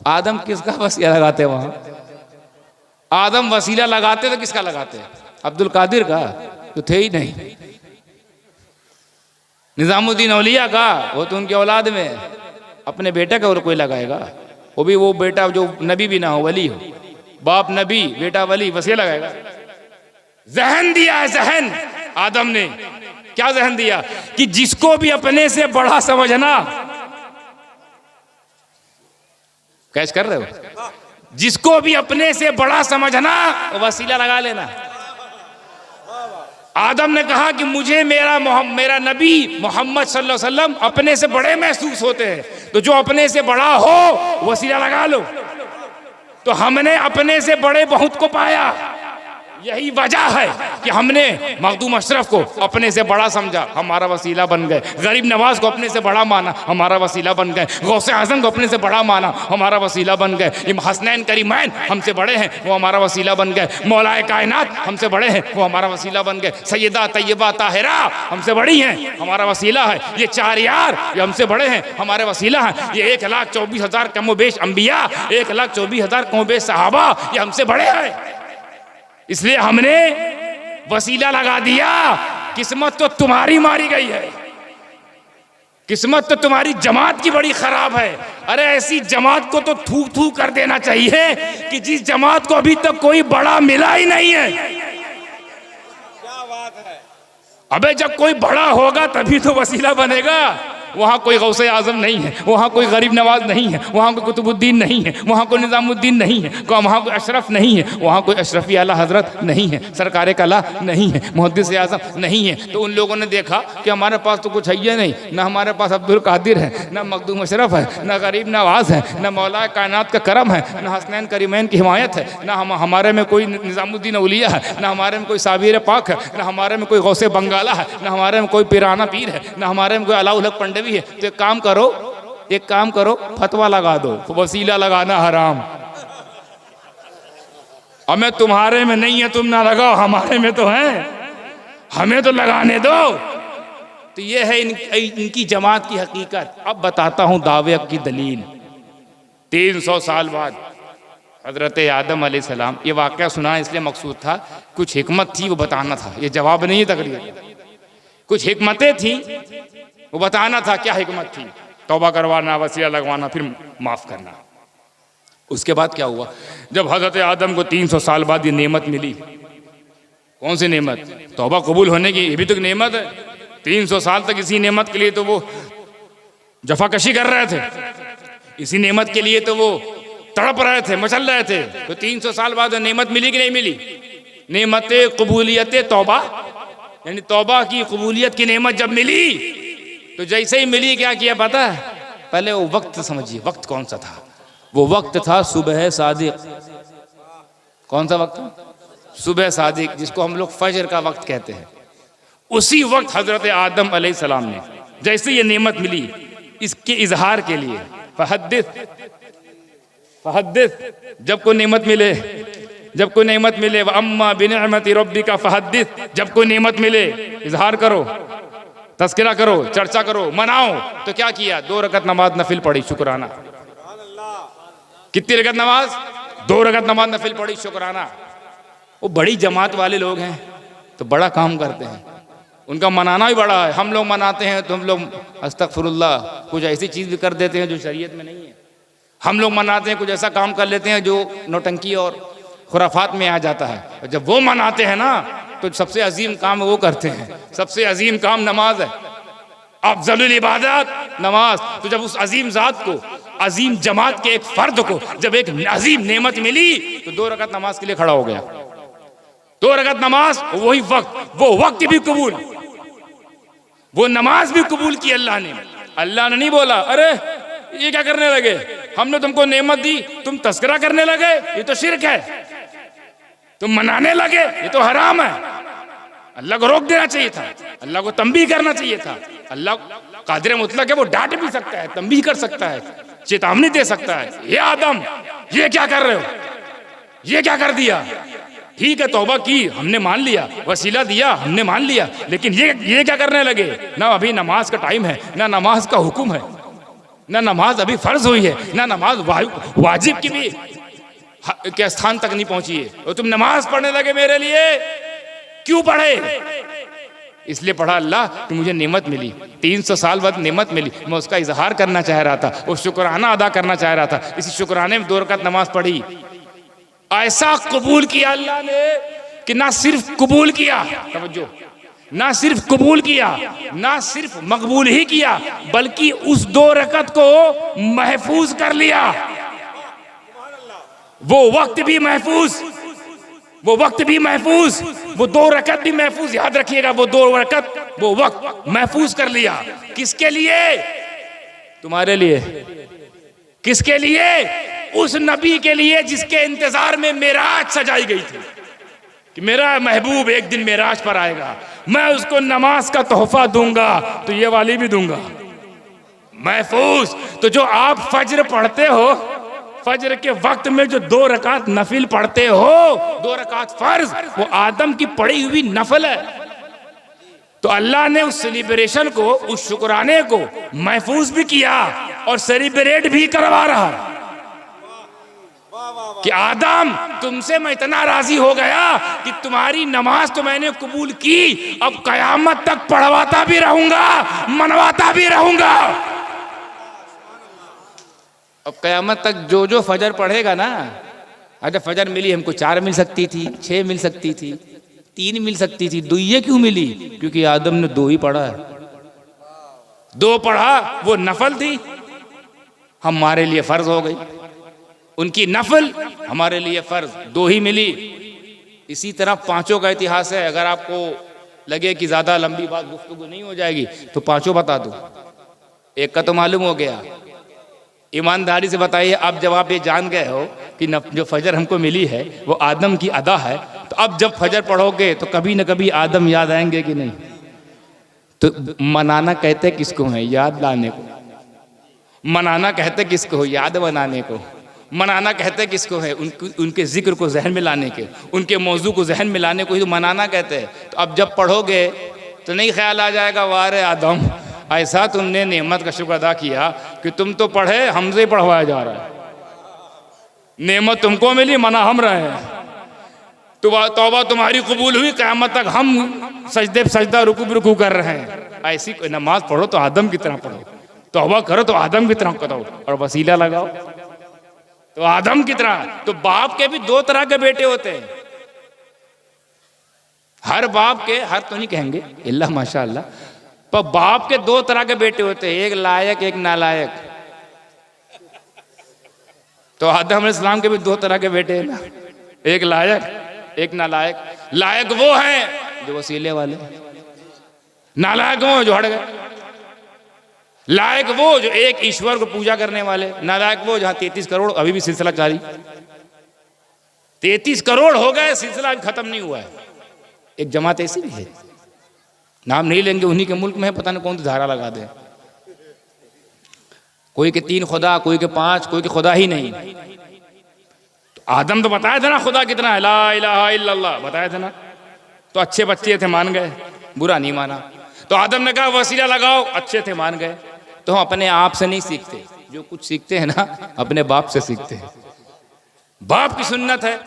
S1: आदम किसका वसीला लगाते? वहां आदम वसीला लगाते तो किसका लगाते? अब्दुल कादिर का तो थे ही नहीं, निजामुद्दीन औलिया का, वो तो उनकी औलाद में। अपने बेटे का और कोई लगाएगा? वो भी वो बेटा जो नबी भी ना हो, वली हो, बाप नबी बेटा वली, वसीला लगाएगा? जहन दिया है, जहन। आदम ने क्या जहन दिया कि जिसको भी अपने से बड़ा समझना, कैच कर रहे हो? जिसको भी अपने से बड़ा समझना, वसीला लगा लेना। आदम ने कहा कि मुझे मेरा नबी मोहम्मद सल्लल्लाहु अलैहि वसल्लम अपने से बड़े महसूस होते हैं, तो जो अपने से बड़ा हो वसीला लगा लो। तो हमने अपने से बड़े बहुत को पाया। यही वजह है कि हमने मखदूम अशरफ को अपने से बड़ा समझा, हमारा वसीला बन गए। गरीब नवाज को अपने से बड़ा माना, हमारा वसीला बन गए। गौसे आजम को अपने से बड़ा माना, हमारा वसीला बन गए। हसनैन करीमैन हमसे बड़े हैं, वो हमारा वसीला बन गए। मौलाए कायनात हमसे बड़े हैं, वो हमारा वसीला बन गए। सैयदा तैयबा ताहिरा हमसे बड़ी हैं, हमारा वसीला है। ये 4 यार ये हमसे बड़े हैं, हमारे वसीला हैं। ये 1,24,000 कमोबेश अंबिया, 1,24,000 कमोबेश सहाबा, ये हमसे बड़े हैं। इसलिए हमने वसीला लगा दिया। किस्मत तो तुम्हारी मारी गई है, किस्मत तो तुम्हारी जमात की बड़ी खराब है। अरे ऐसी जमात को तो थूक थूक कर देना चाहिए कि जिस जमात को अभी तक कोई बड़ा मिला ही नहीं है। क्या बात है। अबे जब कोई बड़ा होगा तभी तो वसीला बनेगा। वहाँ कोई गौसे आजम नहीं है, वहाँ कोई गरीब नवाज नहीं है, वहाँ कोई कुतुबुद्दीन नहीं है, वहाँ कोई निज़ामुद्दीन नहीं है, वहाँ कोई अशरफ नहीं है, वहाँ कोई अशरफी आला हजरत नहीं है, सरकार कला नहीं है, मुहद्दिस आजम नहीं है। तो उन लोगों ने देखा कि हमारे पास तो कुछ है ही नहीं, ना हमारे पास अब्दुल कादिर है, ना मखदूम अशरफ है, ना गरीब नवाज है, ना मौला कायनात का करम है, ना हसनैन करीमैन की हिमायत है, ना हमारे में कोई निज़ामुद्दीन औलिया है, ना हमारे में कोई साबिर पाक है, ना हमारे में कोई गौसे बंगाला है, ना हमारे में कोई पिराना पीर है, ना हमारे में कोई अलाउल हक पंडे भी है। तो एक काम करो फतवा लगा दो, वसीला लगाना हराम। हमें तुम्हारे में नहीं है, तुम ना लगाओ, हमारे में तो है, हमें तो लगाने दो। तो ये है इनकी जमात की हकीकत। अब बताता हूं दावे की दलील। 300 साल बाद हजरत आदम अलैहिस्सलाम, ये वाक़या सुना इसलिए मकसूद था, कुछ हिकमत थी वो बताना था। ये जवाब नहीं है तकरीर, कुछ हिकमतें थी वो बताना था। क्या हिकमत थी? तौबा करवाना, वसीला लगवाना, फिर माफ करना। उसके बाद क्या हुआ? जब हजरत आदम को 300 साल बाद ये नेमत मिली, कौन सी नेमत? तौबा कबूल होने की, ये भी तो नेमत है। 300 साल तक इसी नेमत के लिए तो वो जफाकशी कर रहे थे, इसी नेमत के लिए तो वो तड़प रहे थे, मचल रहे थे। तो 300 साल बाद नेमत मिली कि नहीं मिली? नेमत कबूलियत तौबा, यानी तौबा की कबूलियत की नेमत जब मिली तो जैसे ही मिली क्या किया पता है? पहले वो वक्त समझिए, वक्त कौन सा था? वो वक्त था सुबह सादिक। कौन सा वक्त? सुबह सादिक, जिसको हम लोग फजर का वक्त कहते हैं। उसी वक्त हजरत आदम अलैहिस्सलाम ने जैसे ये नेमत मिली, इसके इजहार के लिए फहद्दिस, जब कोई नेमत मिले, जब कोई नेमत मिले, व अम्मा बिनिअमति रब्बिका फहद्दिस, जब कोई नेमत मिले इजहार करो, तस्करा करो, चर्चा करो, मनाओ। तो क्या किया? 2 रकत नमाज नफिल पढ़ी, शुक्राना। कितनी रकत नमाज? 2 रकत नमाज नफिल पढ़ी, शुक्राना। वो बड़ी जमात वाले लोग हैं तो बड़ा काम करते हैं, उनका मनाना भी बड़ा है। हम लोग मनाते हैं तो हम लोग अस्तगफिरुल्लाह कुछ ऐसी चीज़ भी कर देते हैं जो शरीयत में नहीं है। हम लोग मनाते हैं कुछ ऐसा काम कर लेते हैं जो नौटंकी और खुराफात में आ जाता है। और जब वो मनाते हैं ना तो सबसे अजीम काम वो करते हैं। सबसे अजीम काम नमाज है, अफजलुल इबादत नमाज। तो जब उस अजीम ज़ात को, अजीम जमात के एक फर्द को जब एक अजीम नेमत मिली तो 2 रकत नमाज के लिए खड़ा हो गया। 2 रकत नमाज, वही वक्त, वो वक्त भी कबूल, वो नमाज भी कबूल की अल्लाह ने। अल्लाह ने नहीं बोला अरे ये क्या करने लगे, हमने तुमको नेमत दी, तुम तस्करा करने लगे, ये तो शिर्क है, तुम मनाने लगे, ये तो हराम है। अल्लाह को रोक देना चाहिए था, अल्लाह को तंबीह करना चाहिए था। अल्लाह कादिर मुतलक है, वो डांट भी सकता है, तंबीह कर सकता है, चेतावनी दे सकता है, ये आदम ये क्या कर रहे हो, ये क्या कर दिया। ठीक है, तौबा की, हमने मान लिया, वसीला दिया, हमने मान लिया, लेकिन ये क्या करने लगे? ना अभी नमाज का टाइम है, ना नमाज का हुक्म है, ना नमाज अभी फर्ज हुई है, ना नमाज वाजिब की भी के स्थान तक नहीं पहुंची है, और तुम नमाज पढ़ने लगे मेरे लिए। क्यों पढ़े? इसलिए पढ़ा अल्लाह कि मुझे नेमत मिली, 300 साल बाद नेमत मिली, मैं उसका इजहार करना चाह रहा था, वो शुक्राना अदा करना चाह रहा था। इसी शुक्राने में 2 रकात नमाज पढ़ी। ऐसा कबूल किया अल्लाह ने कि ना सिर्फ कबूल किया, तवज्जो, ना सिर्फ कबूल किया, ना सिर्फ मकबूल ही किया, बल्कि उस 2 रकात को महफूज कर लिया। वो वक्त भी महफूज, वो वक्त भी महफूज, वो 2 रकात भी महफूज। याद रखिएगा, वो 2 रकात, वो वक्त महफूज कर लिया। किसके लिए? तुम्हारे लिए। किसके लिए? उस नबी के लिए जिसके इंतजार में मेराज सजाई गई थी कि मेरा महबूब एक दिन मेराज पर आएगा, मैं उसको नमाज का तोहफा दूंगा तो ये वाली भी दूंगा महफूज। तो जो आप फज्र पढ़ते हो, फज्र के वक्त में जो 2 रकात नफिल पढ़ते हो, 2 रकात फर्ज, वो आदम की पढ़ी हुई नफल है। तो अल्लाह ने उस सेलिब्रेशन को, उस शुक्राने को महफूज भी किया और सेलिब्रेट भी करवा रहा है कि आदम तुमसे मैं इतना राजी हो गया कि तुम्हारी नमाज तो मैंने कबूल की, अब कयामत तक पढ़वाता भी रहूंगा, मनवाता भी रहूंगा। अब कयामत तक जो जो फजर पढ़ेगा ना, अगर फजर मिली हमको 4 मिल सकती थी, 6 मिल सकती थी, 3 मिल सकती थी, 2 ये क्यों मिली? क्योंकि आदम ने 2 ही पढ़ा है। 2 पढ़ा, वो नफल थी, हमारे लिए फर्ज हो गई। उनकी नफल हमारे लिए फर्ज, 2 ही मिली। इसी तरह 5 का इतिहास है। अगर आपको लगे कि ज्यादा लंबी बात गुफ्तगू नहीं हो जाएगी तो 5 बता दूं। एक का तो मालूम हो गया, ईमानदारी से बताइए, अब जब आप ये जान गए हो कि जो फजर हमको मिली है वो आदम की अदा है, तो अब जब फजर पढ़ोगे तो कभी न कभी आदम याद आएंगे कि नहीं? तो मनाना कहते किसको है? याद लाने को। मनाना कहते किसको हो? याद बनाने को। मनाना कहते किसको है? उनके जिक्र को जहन में लाने के, उनके मौजू को जहन में लाने को ही तो मनाना कहते हैं। तो अब जब पढ़ोगे तो नहीं ख्याल आ जाएगा वारे आदम, ऐसा तुमने नेमत का शुक्र अदा किया कि तुम तो पढ़े, हमसे पढ़वाया जा रहा है। नेमत तुमको मिली, मना हम रहे हैं। तो तौबा तुम्हारी कबूल हुई, क़यामत तक हम सजदे सजदा रुकू कर रहे हैं। ऐसी कोई नमाज पढ़ो तो आदम की तरह पढ़ो, तौबा करो तो आदम की तरह करो, और वसीला लगाओ तो आदम की तरह। तो बाप के भी 2 तरह के बेटे होते हैं। हर बाप के, हर तो नहीं कहेंगे इल्ला माशाअल्लाह, पर बाप के 2 तरह के बेटे होते हैं, एक लायक एक नालायक। तो आदम अलैहिस्सलाम के भी 2 तरह के बेटे हैं ना, एक लायक एक नालायक। लायक वो हैं जो वसीले वाले, नालायक वो जो हट गए। लायक वो जो एक ईश्वर को पूजा करने वाले, नालायक वो जहां 33 करोड़ अभी भी सिलसिला जारी। 33 करोड़ हो गए, सिलसिला खत्म नहीं हुआ है। एक जमात ऐसी भी है, नाम नहीं लेंगे, उन्हीं के मुल्क में है, पता नहीं कौन सी धारा लगा दे। कोई के 3 खुदा, कोई के 5, कोई के खुदा ही नहीं। तो आदम तो बताया था ना खुदा कितना है, ला इलाहा इल्लल्लाह बताया था ना। तो अच्छे बच्चे थे, मान गए, बुरा नहीं माना। तो आदम ने कहा वसीला लगाओ, अच्छे थे, मान गए। तो हम अपने आप से नहीं सीखते, जो कुछ सीखते हैं ना अपने बाप से सीखते हैं। बाप की सुन्नत है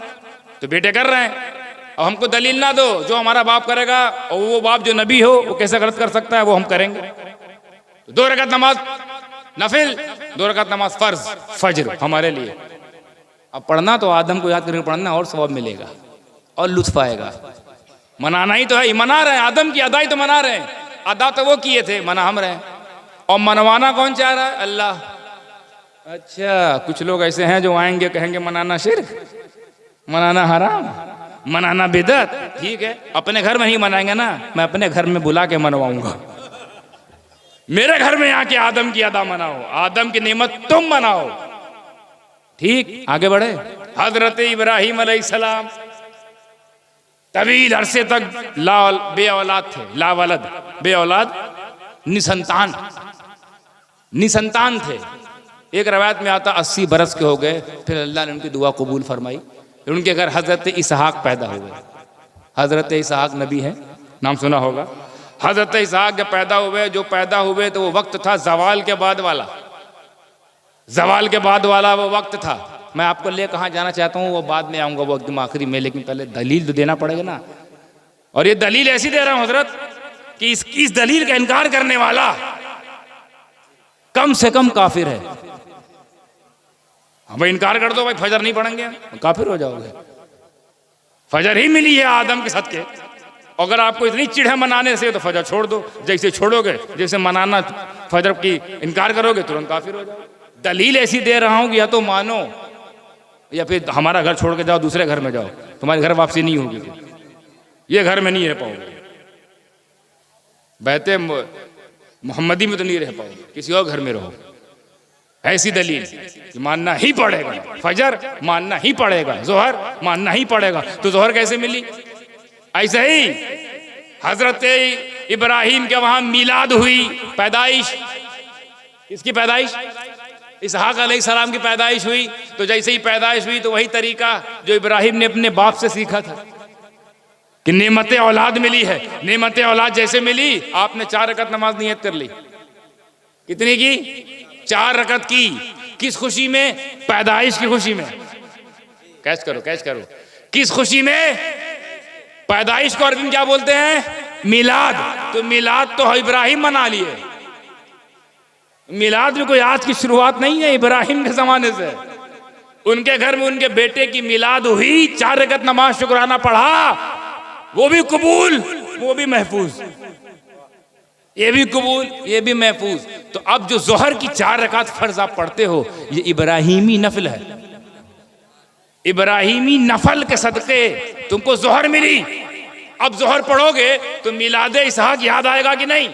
S1: तो बेटे कर रहे हैं। अब हमको दलील ना दो, जो हमारा बाप करेगा, और वो बाप जो नबी हो वो कैसे गलत कर सकता है, वो हम करेंगे। तो 2 रकात नमाज नफिल, 2 रकात नमाज फर्ज, फज्र हमारे लिए। अब पढ़ना तो आदम को याद करके पढ़ना, और सवाब मिलेगा और लुत्फ आएगा। मनाना ही तो है, मना रहे हैं, आदम की अदा ही तो मना रहे हैं। अदा तो वो किए थे, मना हम रहे हैं। और मनवाना कौन चाह रहा है? अल्लाह। अच्छा, कुछ लोग ऐसे हैं जो आएंगे कहेंगे मनाना शिर्क, मनाना हराम, मनाना बिदअत। ठीक है, अपने घर में ही मनाएंगे ना, मैं अपने घर में बुला के मनवाऊंगा। मेरे घर में आके आदम की अदा मनाओ, आदम की नेमत तुम मनाओ। ठीक, आगे बढ़े। हजरत इब्राहिम अलैहिस्सलाम तवील अरसे तक बे औलाद थे, ला वलद, बे औलाद, निसंतान थे। एक रवायत में आता 80 बरस के हो गए, फिर अल्लाह ने उनकी दुआ कबूल फरमाई। उनके घर हजरत इसहाक पैदा हुए। हजरत इसहाक नबी हैं, नाम सुना होगा। हजरत इसहाक जब पैदा हुए तो वो वक्त था जवाल के बाद वाला, जवाल के बाद वाला वो वक्त था। मैं आपको ले कहाँ जाना चाहता हूँ वो बाद में आऊँगा, वो एकदम आखिरी में, लेकिन पहले दलील तो देना पड़ेगा ना। और ये दलील ऐसी दे रहा हूँ हजरत कि इस दलील का इनकार करने वाला कम से कम काफिर है। भाई इनकार कर दो, भाई फजर नहीं पढ़ेंगे, काफिर हो जाओगे। फजर ही मिली है आदम के सदके। अगर आपको इतनी चिढ़ है मनाने से तो फजर छोड़ दो। जैसे छोड़ोगे, जैसे मनाना फजर की इनकार करोगे, तुरंत काफिर हो जाओगे। दलील ऐसी दे रहा हूं कि या तो मानो या फिर हमारा घर छोड़ के जाओ, दूसरे घर में जाओ, तुम्हारी घर वापसी नहीं होगी, ये घर में नहीं रह पाओगे। बहते मोहम्मदी में तो नहीं रह पाओगे, किसी और घर में रहो। ऐसी दलील कि मानना ही पड़ेगा, फजर मानना ही पड़ेगा, जोहर मानना ही पड़ेगा। तो जोहर कैसे मिली? ऐसे ही हजरत इब्राहिम के वहां मिलाद हुई, पैदाइश। इसकी पैदाइश इसहाक अलैहिस्सलाम की पैदाइश हुई। तो जैसे ही पैदाइश हुई तो वही तरीका जो इब्राहिम ने अपने बाप से सीखा था कि नेमत औलाद मिली है। नेमत औलाद जैसे मिली, आपने 4 रकत नमाज नियत कर ली। कितनी की? 4 रकत की। किस खुशी में? पैदाइश की खुशी में। कैच करो, कैच करो। किस खुशी में? पैदाइश को अरबी में क्या बोलते हैं? मिलाद। तो मिलाद तो इब्राहिम मना लिए। मिलाद में कोई आज की शुरुआत नहीं है, इब्राहिम के जमाने से। उनके घर में उनके बेटे की मिलाद हुई, 4 रकत नमाज शुक्राना पढ़ा, वो भी कबूल, वो भी महफूज। ये भी कबूल, ये भी महफूज। तो अब जो जोहर की 4 रकात फर्ज आप पढ़ते हो, ये इब्राहिमी नफल है। इब्राहिमी नफल के सदके तुमको जोहर मिली। अब जोहर पढ़ोगे तो मिलादे इसहाक याद आएगा कि नहीं?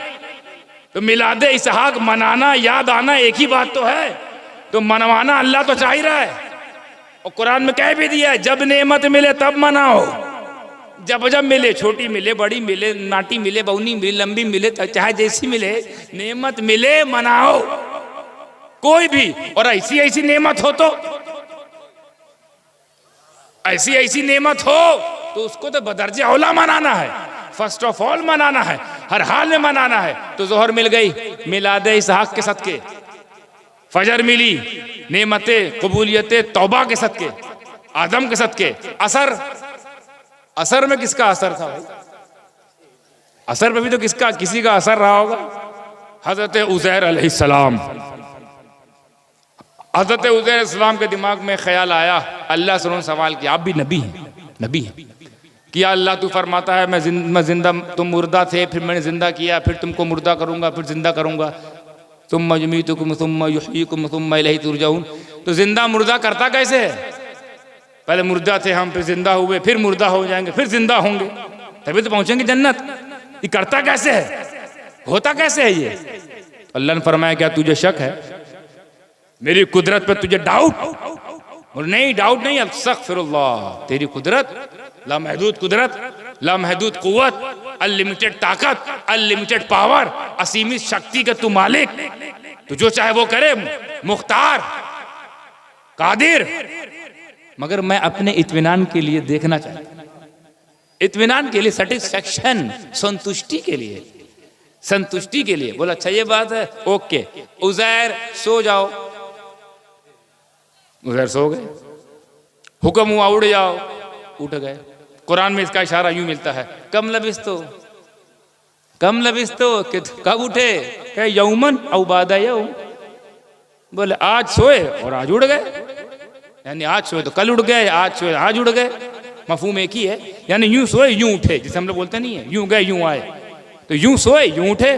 S1: तो मिलादे इसहाक मनाना, याद आना एक ही बात तो है। तो मनवाना अल्लाह तो चाह ही रहा है, और कुरान में कह भी दिया है, जब नेमत मिले तब मनाओ। जब जब मिले, छोटी मिले, बड़ी मिले, नाटी मिले, बौनी मिले, लंबी मिले, चाहे जैसी मिले, नेमत मिले मनाओ कोई भी। और ऐसी ऐसी नेमत हो तो, ऐसी ऐसी नेमत हो तो उसको तो बदर्जे औला मनाना है, फर्स्ट ऑफ ऑल मनाना है, हर हाल में मनाना है। तो जोहर मिल गई मिलादे इसहाक के सदके, फजर मिली नेमते कबूलियते तौबा के सदके, आदम के सदके। असर, असर में किसका असर था भाई? असर पे भी तो किसका, किसी का असर रहा होगा। हजरत उज़ैर अलैहिस्सलाम, हजरत उज़ैर अलैहिस्सलाम के दिमाग में ख्याल आया, अल्लाह से उन्होंने सवाल किया, आप भी नबी हैं, नबी हैं, कि अल्लाह तू फरमाता है मैं जिंदा, तुम मुर्दा थे, फिर मैंने जिंदा किया, फिर तुमको मुर्दा करूंगा, फिर जिंदा करूंगा, तुम युमीतुकुम सुम्मा युहयीकुम सुम्मा इलैहि तुरजाऊन। तो जिंदा मुर्दा करता कैसे है? पहले मुर्दा थे हम, फिर जिंदा हुए, फिर मुर्दा हो जाएंगे, फिर जिंदा होंगे, तभी तो पहुंचेंगे जन्नत। ये करता कैसे है? होता कैसे है ये? अल्लाह ने फरमाया, क्या तुझे शक है मेरी कुदरत पे? तुझे डाउट? और नहीं, डाउट नहीं, अस्तगफिरुल्लाह, तेरी कुदरत लामहदूद कुदरत, लामहदूद कुव्वत, अनलिमिटेड ताकत, अनलिमिटेड पावर, असीमित शक्ति का तू मालिक, तो जो चाहे वो करे, मुख्तार, कादिर। मगर मैं अपने इत्मीनान के लिए देखना चाहता हूं, इत्मीनान के लिए, सेटिस्फैक्शन, संतुष्टि के लिए, संतुष्टि के लिए। बोला अच्छा ये बात है, ओके, उज़ैर सो जाओ। उज़ैर सो गए, हुक्म हुआ उड़ जाओ, उठ गए। कुरान में इसका इशारा यूं मिलता है, कम लबिस्तो, कम लबिस्तो, कब उठे? क्या यौमन औ बादा यौम। बोले आज सोए और आज उड़ गए, यानी आज सोए तो कल उड़ गए, आज सोए आज उड़ गए, मफहूम एक ही है। यानी यूं सोए यूं उठे, जिसे हम लोग बोलते नहीं है, यूं गए यूं आए, तो यूं सोए यूं उठे।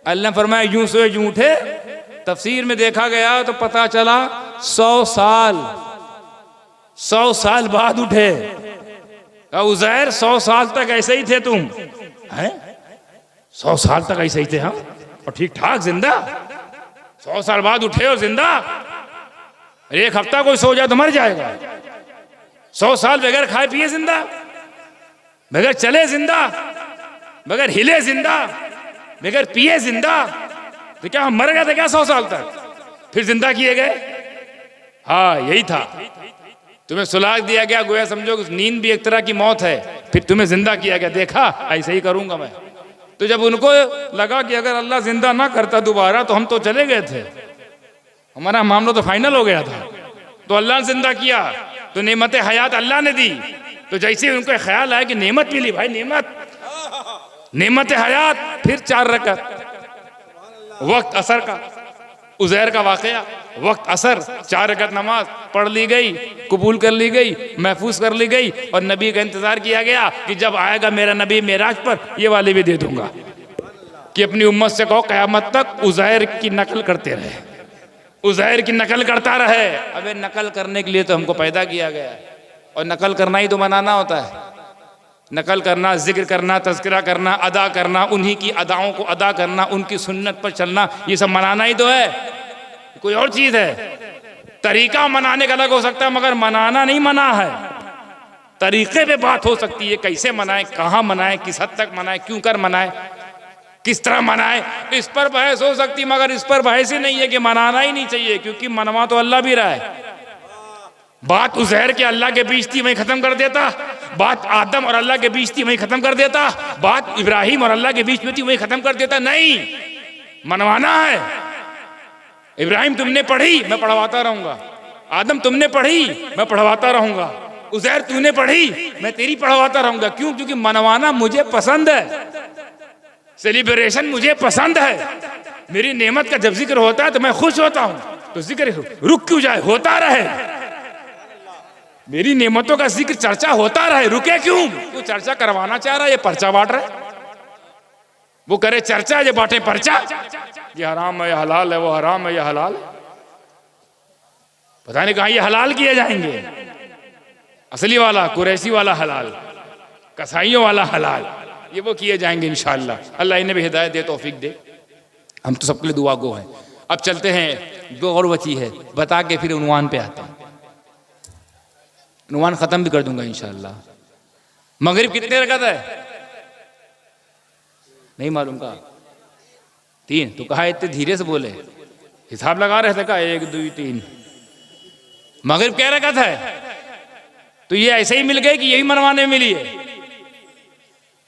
S1: अल्लाह ने फरमाया यूं सोए यूं उठे। तफसीर में देखा गया तो पता चला 100 साल बाद उठे। उज़ैर 100 साल तक ऐसे ही थे तुम, हैं? 100 साल तक ऐसे ही थे हम, और ठीक ठाक जिंदा। 100 साल बाद उठे और जिंदा। एक हफ्ता कोई सो जाए तो मर जाएगा। 100 साल बगैर खाए पिए जिंदा, बगैर चले जिंदा, बगैर हिले जिंदा, बगैर पिए जिंदा। तो क्या हम मर गए थे क्या 100 साल तक? फिर जिंदा किए गए? हाँ यही था। तुम्हें सुला दिया गया, गोया समझो नींद भी एक तरह की मौत है, फिर तुम्हें जिंदा किया गया, देखा ऐसे ही करूंगा मैं। तो जब उनको लगा कि अगर अल्लाह जिंदा ना करता दोबारा तो हम तो चले गए थे, हमारा मामला तो फाइनल हो गया था, तो अल्लाह ने जिंदा किया, तो नेमत हयात अल्लाह ने दी। तो जैसे उनको ख्याल आया कि नेमत मिली भाई, नेमत हयात, फिर 4 रकत। वक्त असर का, उज़ैर का वाकया, वक्त असर, 4 रकत नमाज पढ़ ली गई, कबूल कर ली गई, महफूज कर ली गई, और नबी का इंतजार किया गया कि जब आएगा मेरा नबी मेराज पर, ये वाले भी दे दूंगा। कि अपनी उम्मत से कहो क़यामत तक उज़ैर की नकल करते रहे, उज़ैर की नकल करता रहे। अबे नकल करने के लिए तो हमको पैदा किया गया है, और नकल करना ही तो मनाना होता है। नकल करना, जिक्र करना, तज़किरा करना, अदा करना, उन्हीं की अदाओं को अदा करना, उनकी सुन्नत पर चलना, ये सब मनाना ही तो है। कोई और चीज है। तरीका मनाने का अलग हो सकता है, मगर मनाना नहीं मना है। तरीके पे बात हो सकती है, कैसे मनाए, कहाँ मनाए, किस हद तक मनाए, क्यों कर मनाए, किस तरह मनाए, इस पर बहस हो सकती, मगर इस पर बहस ही नहीं है कि मनाना ही नहीं चाहिए, क्योंकि मनवा तो अल्लाह भी रहा है। बात उज़ैर के अल्लाह के बीच थी, वहीं खत्म कर देता। बात आदम और अल्लाह के बीच थी, वहीं खत्म कर देता। बात इब्राहिम और अल्लाह के बीच में थी, वहीं खत्म कर देता। नहीं, मनवाना है। इब्राहिम तुमने पढ़ी, मैं पढ़वाता रहूंगा। आदम तुमने पढ़ी, मैं पढ़वाता रहूंगा। उज़ैर तूने पढ़ी, मैं तेरी पढ़वाता रहूंगा। क्यों? क्योंकि मनवाना मुझे पसंद है, सेलिब्रेशन मुझे पसंद है। मेरी नेमत का जब जिक्र होता है तो मैं खुश होता हूं, तो जिक्र रुक क्यों जाए, होता रहे। मेरी नेमतों का जिक्र, चर्चा होता रहे, रुके क्यों? वो चर्चा करवाना चाह रहा है, ये पर्चा बांट रहा है। वो करे चर्चा, ये बांटे पर्चा। ये हराम है, ये हलाल है, वो हराम है, ये हलाल है। पता नहीं कहां ये हलाल किए जाएंगे। असली वाला, कुरैशी वाला हलाल, कसाईयों वाला हलाल, ये वो किए जाएंगे इंशाअल्लाह। अल्लाह इन्हें भी हिदायत दे, तौफीक दे। हम तो सबके लिए दुआ गो हैं। अब चलते हैं, दो और बची है, बता के फिर उन्वान पे आते हैं। उन्वान खत्म भी कर दूंगा इंशाअल्लाह। मगरिब कितने रकात है? नहीं मालूम का? 3। तो कहा इतने धीरे से बोले, हिसाब लगा रहे थे का 1 2 3। मगरिब क्या रकात है? तो ये ऐसे ही मिल गई कि यही मनवाने में मिली है?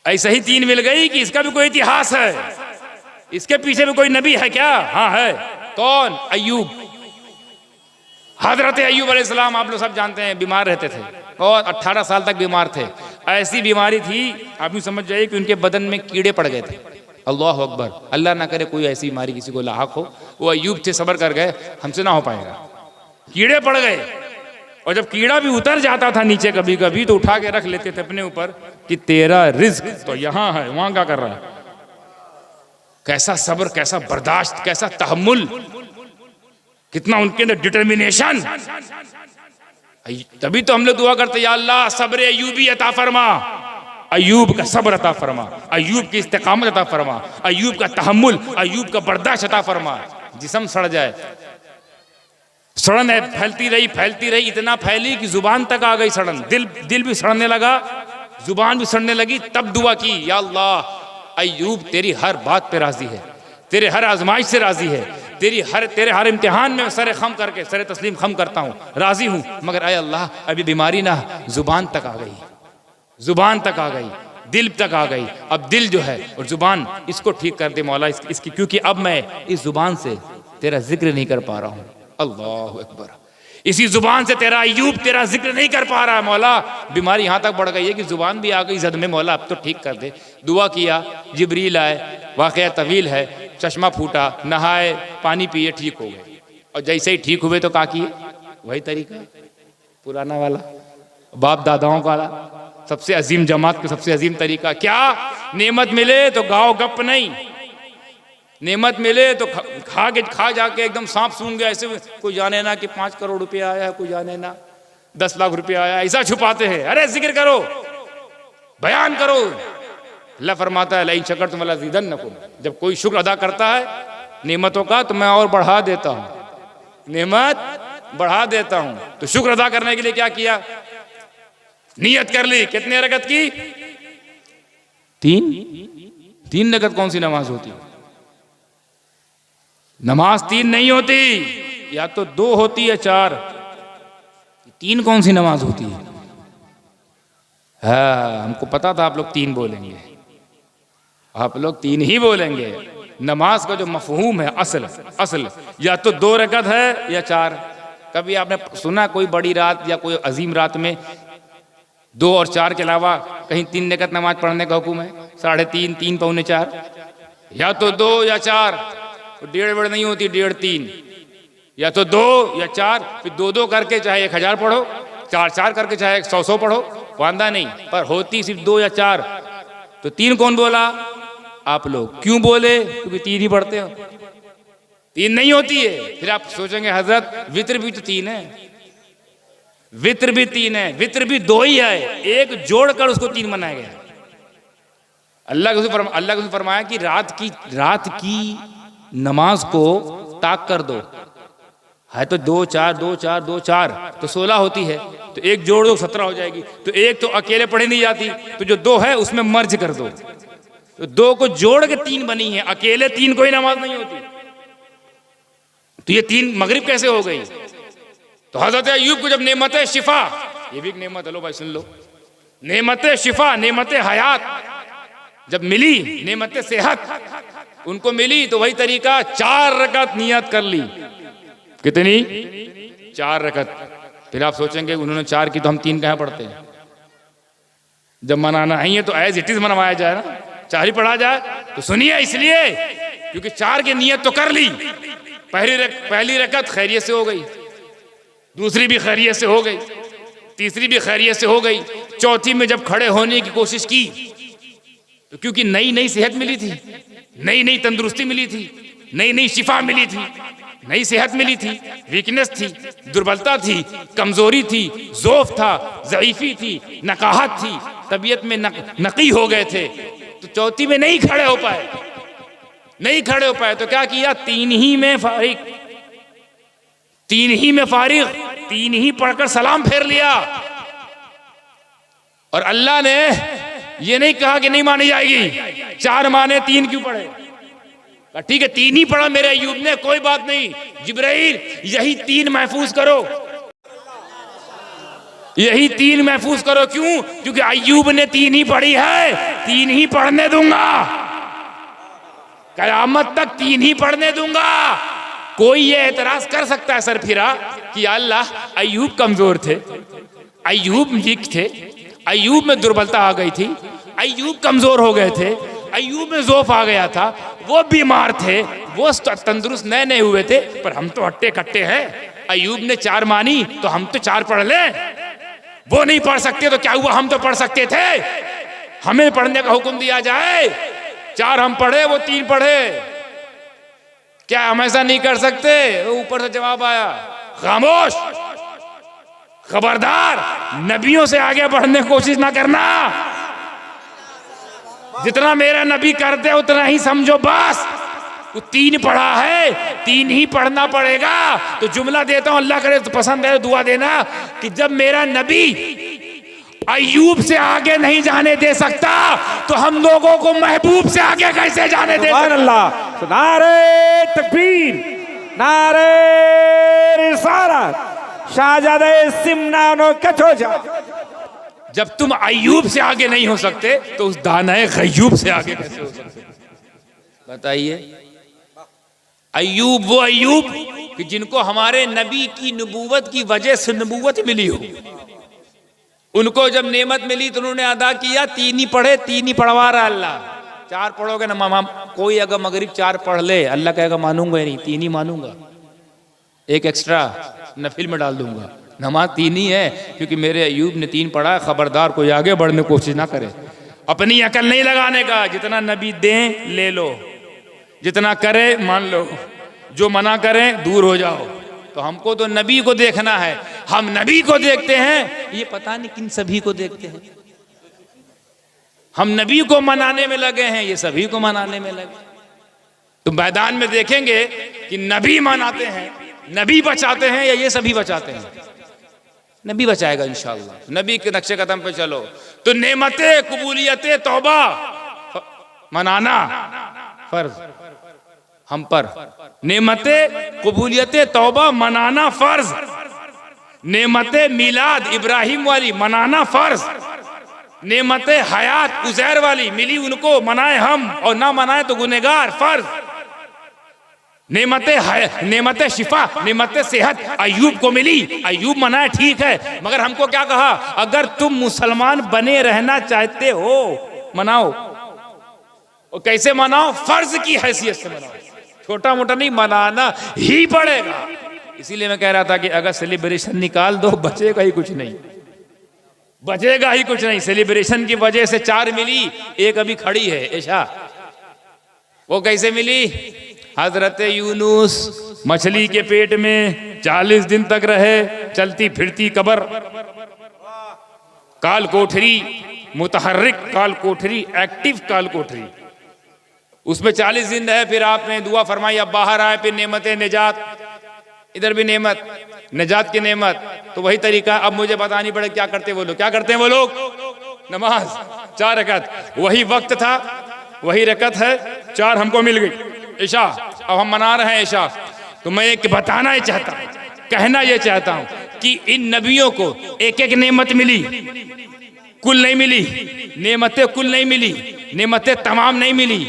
S1: ऐसे ही 3 मिल गई कि इसका भी कोई इतिहास है, इसके पीछे भी कोई नबी है क्या? हाँ है। कौन? अय्यूब। हजरत अय्यूब अलैहिस्सलाम, आप लोग सब जानते हैं, बीमार रहते थे और 18 साल तक बीमार थे। ऐसी बीमारी थी, आप यूँ समझ जाइए कि उनके बदन में कीड़े पड़ गए थे। अल्लाह अकबर, अल्लाह ना करे कोई ऐसी बीमारी किसी को लाहक हो। वो अय्यूब थे, सब्र कर गए, हमसे ना हो पाएगा। कीड़े पड़ गए, और जब कीड़ा भी उतर जाता था नीचे कभी कभी, तो उठा के रख लेते थे अपने ऊपर कि तेरा रिज्क तो यहाँ है, वहां क्या कर रहा है। कैसा सब्र, कैसा बर्दाश्त, कैसा तहम्मुल, कितना उनके अंदर डिटर्मिनेशन। तभी तो हम लोग दुआ करते, या अल्लाह सब्र अय्यूबी अता फरमा, अय्यूब का सब्र अता फरमा, अय्यूब की इस्तिकामत अता फरमा, अय्यूब का तहम्मुल, अय्यूब का बर्दाश्त अता फरमा। जिस्म सड़ जाए, सड़न है, फैलती रही, इतना फैली कि जुबान तक आ गई सड़न। दिल भी सड़ने लगा, जुबान भी सड़ने लगी। तब दुआ की, या अल्लाह अय्यूब तेरी हर बात पे राजी है, तेरे हर आजमाइश से राजी है, तेरे हर इम्तिहान में सर खम करके, सर तस्लीम खम करता हूँ, राजी हूँ। मगर अय अल्लाह, अभी बीमारी ना जुबान तक आ गई, जुबान तक आ गई, दिल तक आ गई। अब दिल जो है और जुबान, इसको ठीक कर दे मौला इसकी, क्योंकि अब मैं इस जुबान से तेरा जिक्र नहीं कर पा रहा हूँ। अल्लाह अकबर, इसी जुबान से तेरा अय्यूब तेरा जिक्र नहीं कर पा रहा है मौला। बीमारी यहाँ तक बढ़ गई है कि जुबान भी आ गई जद में, मौला अब तो ठीक कर दे। दुआ किया, जिब्रील आए, वाक़या तवील है, चश्मा फूटा, नहाए, पानी पिए, ठीक हो गए। और जैसे ही ठीक हुए तो क्या किए? वही तरीका पुराना वाला, बाप दादाओं का वाला, सबसे अजीम जमात का सबसे अजीम तरीका क्या? नेमत मिले तो गाओ गप नहीं, नेमत मिले तो खा जाके एकदम सांप सूंघ गया ऐसे। कोई जाने ना कि 5 करोड़ रुपया आया है, कोई जाने ना 10 लाख रुपया आया, ऐसा छुपाते हैं। अरे जिक्र करो, बयान करो। अल्लाह फरमाता है, लइन शकरतुम लअज़ीदन्नकुम, जब कोई शुक्र अदा करता है नेमतों का तो मैं और बढ़ा देता हूँ, नेमत बढ़ा देता हूँ। तो शुक्र अदा करने के लिए क्या किया? नियत कर ली। कितने रकत की? 3 रकत। कौन सी नमाज होती है? नमाज 3 नहीं होती, या तो 2 होती है 4। 3 कौन सी नमाज होती है? हाँ, हमको पता था आप लोग 3 बोलेंगे, आप लोग 3 ही बोलेंगे। नमाज का जो मफहूम है, असल या तो 2 रकत है या 4। कभी आपने सुना कोई बड़ी रात या कोई अजीम रात में 2 और 4 के अलावा कहीं 3 रकत नमाज पढ़ने का हुक्म है? 3.5, 3 पौने 4, या तो 2 या 4। 1.5 नहीं होती, 1.5 3, या तो 2 या 4। फिर 2 करके चाहे 1000 पढ़ो, 4 करके चाहे 100 पढ़ो, वांदा नहीं, पर होती सिर्फ 2 या 4। तो 3 कौन बोला? आप लोग। क्यों बोले? क्योंकि 3 ही पढ़ते हो। 3 नहीं होती है। फिर आप सोचेंगे हजरत वित्र भी तो 3 है, वित्र भी 3 है, वित्र भी 2 ही है, एक जोड़कर उसको 3 बनाया गया। अल्लाह के फरमाया कि रात की नमाज को ताक कर दो, है तो 2 4 2 4 2 4 तो 16 होती है, तो एक जोड़ दो 17 हो जाएगी। तो एक तो अकेले पढ़ी नहीं जाती, तो जो 2 है उसमें मर्ज कर दो, तो 2 को जोड़ के 3 बनी है, अकेले 3 कोई नमाज नहीं होती। तो ये 3 मगरिब कैसे हो गई? तो हजरत अय्यूब को जब नेमत शिफा, ये भी एक नेमत है, लो भाई सुन लो, नेमत शिफा, नेमत हयात जब मिली, नेमत सेहत उनको मिली, तो वही तरीका 4 रकत नियत कर ली। कितनी? 4 रकत। फिर आप सोचेंगे उन्होंने 4 की तो हम 3 कहाँ पढ़ते हैं? जब मनाना है तो एज इट इज मनवाया जाए ना, 4 ही पढ़ा जाए। तो सुनिए, इसलिए क्योंकि 4 की नियत तो कर ली, पहली रकत खैरियत से हो गई, दूसरी भी खैरियत से हो गई, तीसरी भी खैरियत से हो गई, चौथी में जब खड़े होने की कोशिश की तो क्योंकि नई नई सेहत मिली थी, नई नई तंदुरुस्ती मिली थी, नई नई शिफा मिली थी, नई सेहत मिली थी, वीकनेस थी, दुर्बलता थी, कमजोरी थी, ज़ौफ था, ज़ईफी थी, नकाहत थी, तबीयत में नकी हो गए थे, तो चौथी में नहीं खड़े हो पाए, नहीं खड़े हो पाए। तो क्या किया? 3 ही में फारिग, 3 ही में फारिग, 3 ही पढ़कर सलाम फेर लिया। और अल्लाह ने ये नहीं कहा कि नहीं मानी जाएगी, 4 माने 3 क्यों पढ़े? ठीक है 3 ही पढ़ा मेरे अय्यूब ने, कोई बात नहीं, जिब्राइल यही 3 महफूज करो, यही 3 महफूज करो। क्यों? क्योंकि अय्यूब ने 3 ही पढ़ी है, 3 ही पढ़ने दूंगा, कयामत तक 3 ही पढ़ने दूंगा। कोई ये एतराज कर सकता है सर फिरा कि अल्लाह अय्यूब कमजोर थे, अय्यूब वीक थे, अय्यूब में दुर्बलता आ गई थी, अय्यूब कमजोर हो गए थे, अय्यूब में ज़ौफ आ गया था, वो बीमार थे, वो तंदुरुस्त नए नए हुए थे, पर हम तो हट्टे कट्टे हैं। अय्यूब ने 4 मानी तो हम तो 4 पढ़ लें, वो नहीं पढ़ सकते तो क्या हुआ, हम तो पढ़ सकते थे, हमें पढ़ने का हुक्म दिया जाए, 4 हम पढ़े, वो 3 पढ़े, क्या हम ऐसा नहीं कर सकते? ऊपर से जवाब आया, खामोश, खबरदार, नबियों से आगे बढ़ने की कोशिश ना करना, जितना मेरा नबी करते उतना ही समझो बस। वो 3 पढ़ा है, 3 ही पढ़ना पड़ेगा। तो जुमला देता हूं, अल्लाह करे तो पसंद है, दुआ देना कि जब मेरा नबी अय्यूब से आगे नहीं जाने दे सकता तो हम लोगों को महबूब से आगे कैसे जाने दे?
S3: सुभान अल्लाह, नारे तकबीर, नारे रिसालत, शाहजादे सिमनानो कचोजा।
S1: जब तुम अय्यूब से आगे नहीं हो सकते तो उस दानाए गय्यूब से आगे कैसे हो सकते? बताइए। अय्यूब वो अय्यूब कि जिनको हमारे नबी की नबूवत की वजह से नबूवत मिली हो, उनको जब नेमत मिली तो उन्होंने अदा किया, 3 ही पढ़े, 3 ही पढ़वा रहा अल्लाह। 4 पढ़ोगे ना मामा, कोई अगर मगरिब 4 पढ़ ले, अल्लाह कहेगा मानूंगा ही नहीं, 3 ही मानूंगा, एक एक्स्ट्रा नफिल में डाल दूंगा। नमाज 3 ही है क्योंकि मेरे अय्यूब ने 3 पढ़ा। खबरदार कोई आगे बढ़ने की कोशिश ना करे, अपनी अकल नहीं लगाने का, जितना नबी दें ले लो, जितना करे मान लो, जो मना करें दूर हो जाओ। तो हमको तो नबी को देखना है, हम नबी को देखते हैं, ये पता नहीं किन सभी को देखते हैं। हम नबी को मनाने में लगे हैं, ये सभी को मनाने में लगे। तो मैदान में देखेंगे कि नबी मनाते हैं, नबी बचाते हैं, या ये सभी बचाते हैं? नबी बचाएगा इंशाअल्लाह। नबी के नक्शे कदम पे चलो। तो नेमते कबूलियते तौबा मनाना फर्ज हम पर, नेमते कबूलियते तौबा मनाना फर्ज, नेमते मिलाद इब्राहिम वाली मनाना फर्ज, नेमते हयात उजैर वाली मिली उनको, मनाए हम और ना मनाए तो गुनेगार, फर्ज। नेमते शिफा, नेमते सेहत अय्यूब को मिली, अय्यूब मनाए ठीक है, मगर हमको क्या कहा? अगर तुम मुसलमान बने रहना चाहते हो मनाओ। और कैसे मनाओ? फर्ज की हैसियत से मनाओ, छोटा मोटा नहीं, मनाना ही पड़ेगा। इसीलिए मैं कह रहा था कि अगर सेलिब्रेशन निकाल दो बचेगा ही कुछ नहीं, बचेगा ही कुछ नहीं। सेलिब्रेशन की वजह से 4 मिली, एक अभी खड़ी है ऐशा, वो कैसे मिली? हजरत यूनुस मछली के पेट में 40 दिन तक रहे, चलती फिरती कबर, काल कोठरी, मुतहर्रिक काल कोठरी, एक्टिव काल कोठरी, उसमें 40 दिन रहे। फिर आपने दुआ फरमाई, अब बाहर आए, फिर नेमत निजात, इधर भी नेमत, निजात की नेमत। तो वही तरीका, अब मुझे पता नहीं पड़े क्या करते वो लोग। क्या करते हैं वो लोग? नमाज 4 रकत, वही वक्त था, वही रकत है, 4 हमको मिल गई इशा, अब हम मना रहे हैं इशा। तो मैं एक बताना ही चाहता हूँ, कहना ये चाहता हूँ कि इन नबियों को एक एक नेमत मिली, कुल नहीं मिली। नेमतें कुल नहीं मिली, नेमतें तमाम नहीं मिली,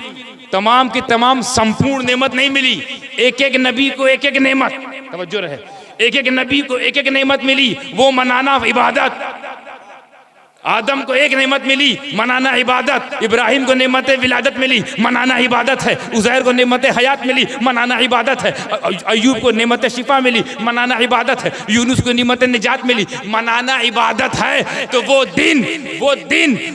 S1: तमाम की तमाम संपूर्ण नेमत नहीं मिली। एक एक नबी को एक एक नेमत, तवज्जो रहे, एक एक नबी को एक एक नेमत मिली, वो मनाना इबादत। आदम को एक नेमत मिली, मनाना इबादत। इब्राहिम को नेमत विलादत मिली, मनाना इबादत है। उज़ैर को नेमत हयात मिली, मनाना इबादत है। अय्यूब को नेमत शिफा मिली, मनाना इबादत है। यूनुस को नेमत निजात मिली, मनाना इबादत है। तो वो दिन,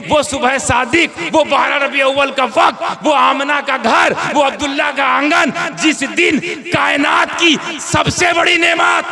S1: वो सुबह सादिक, वो 12 रबी अव्वल का वक्त, वो आमना का घर, वो अब्दुल्ला का आंगन, जिस दिन कायनात की सबसे बड़ी नेमत,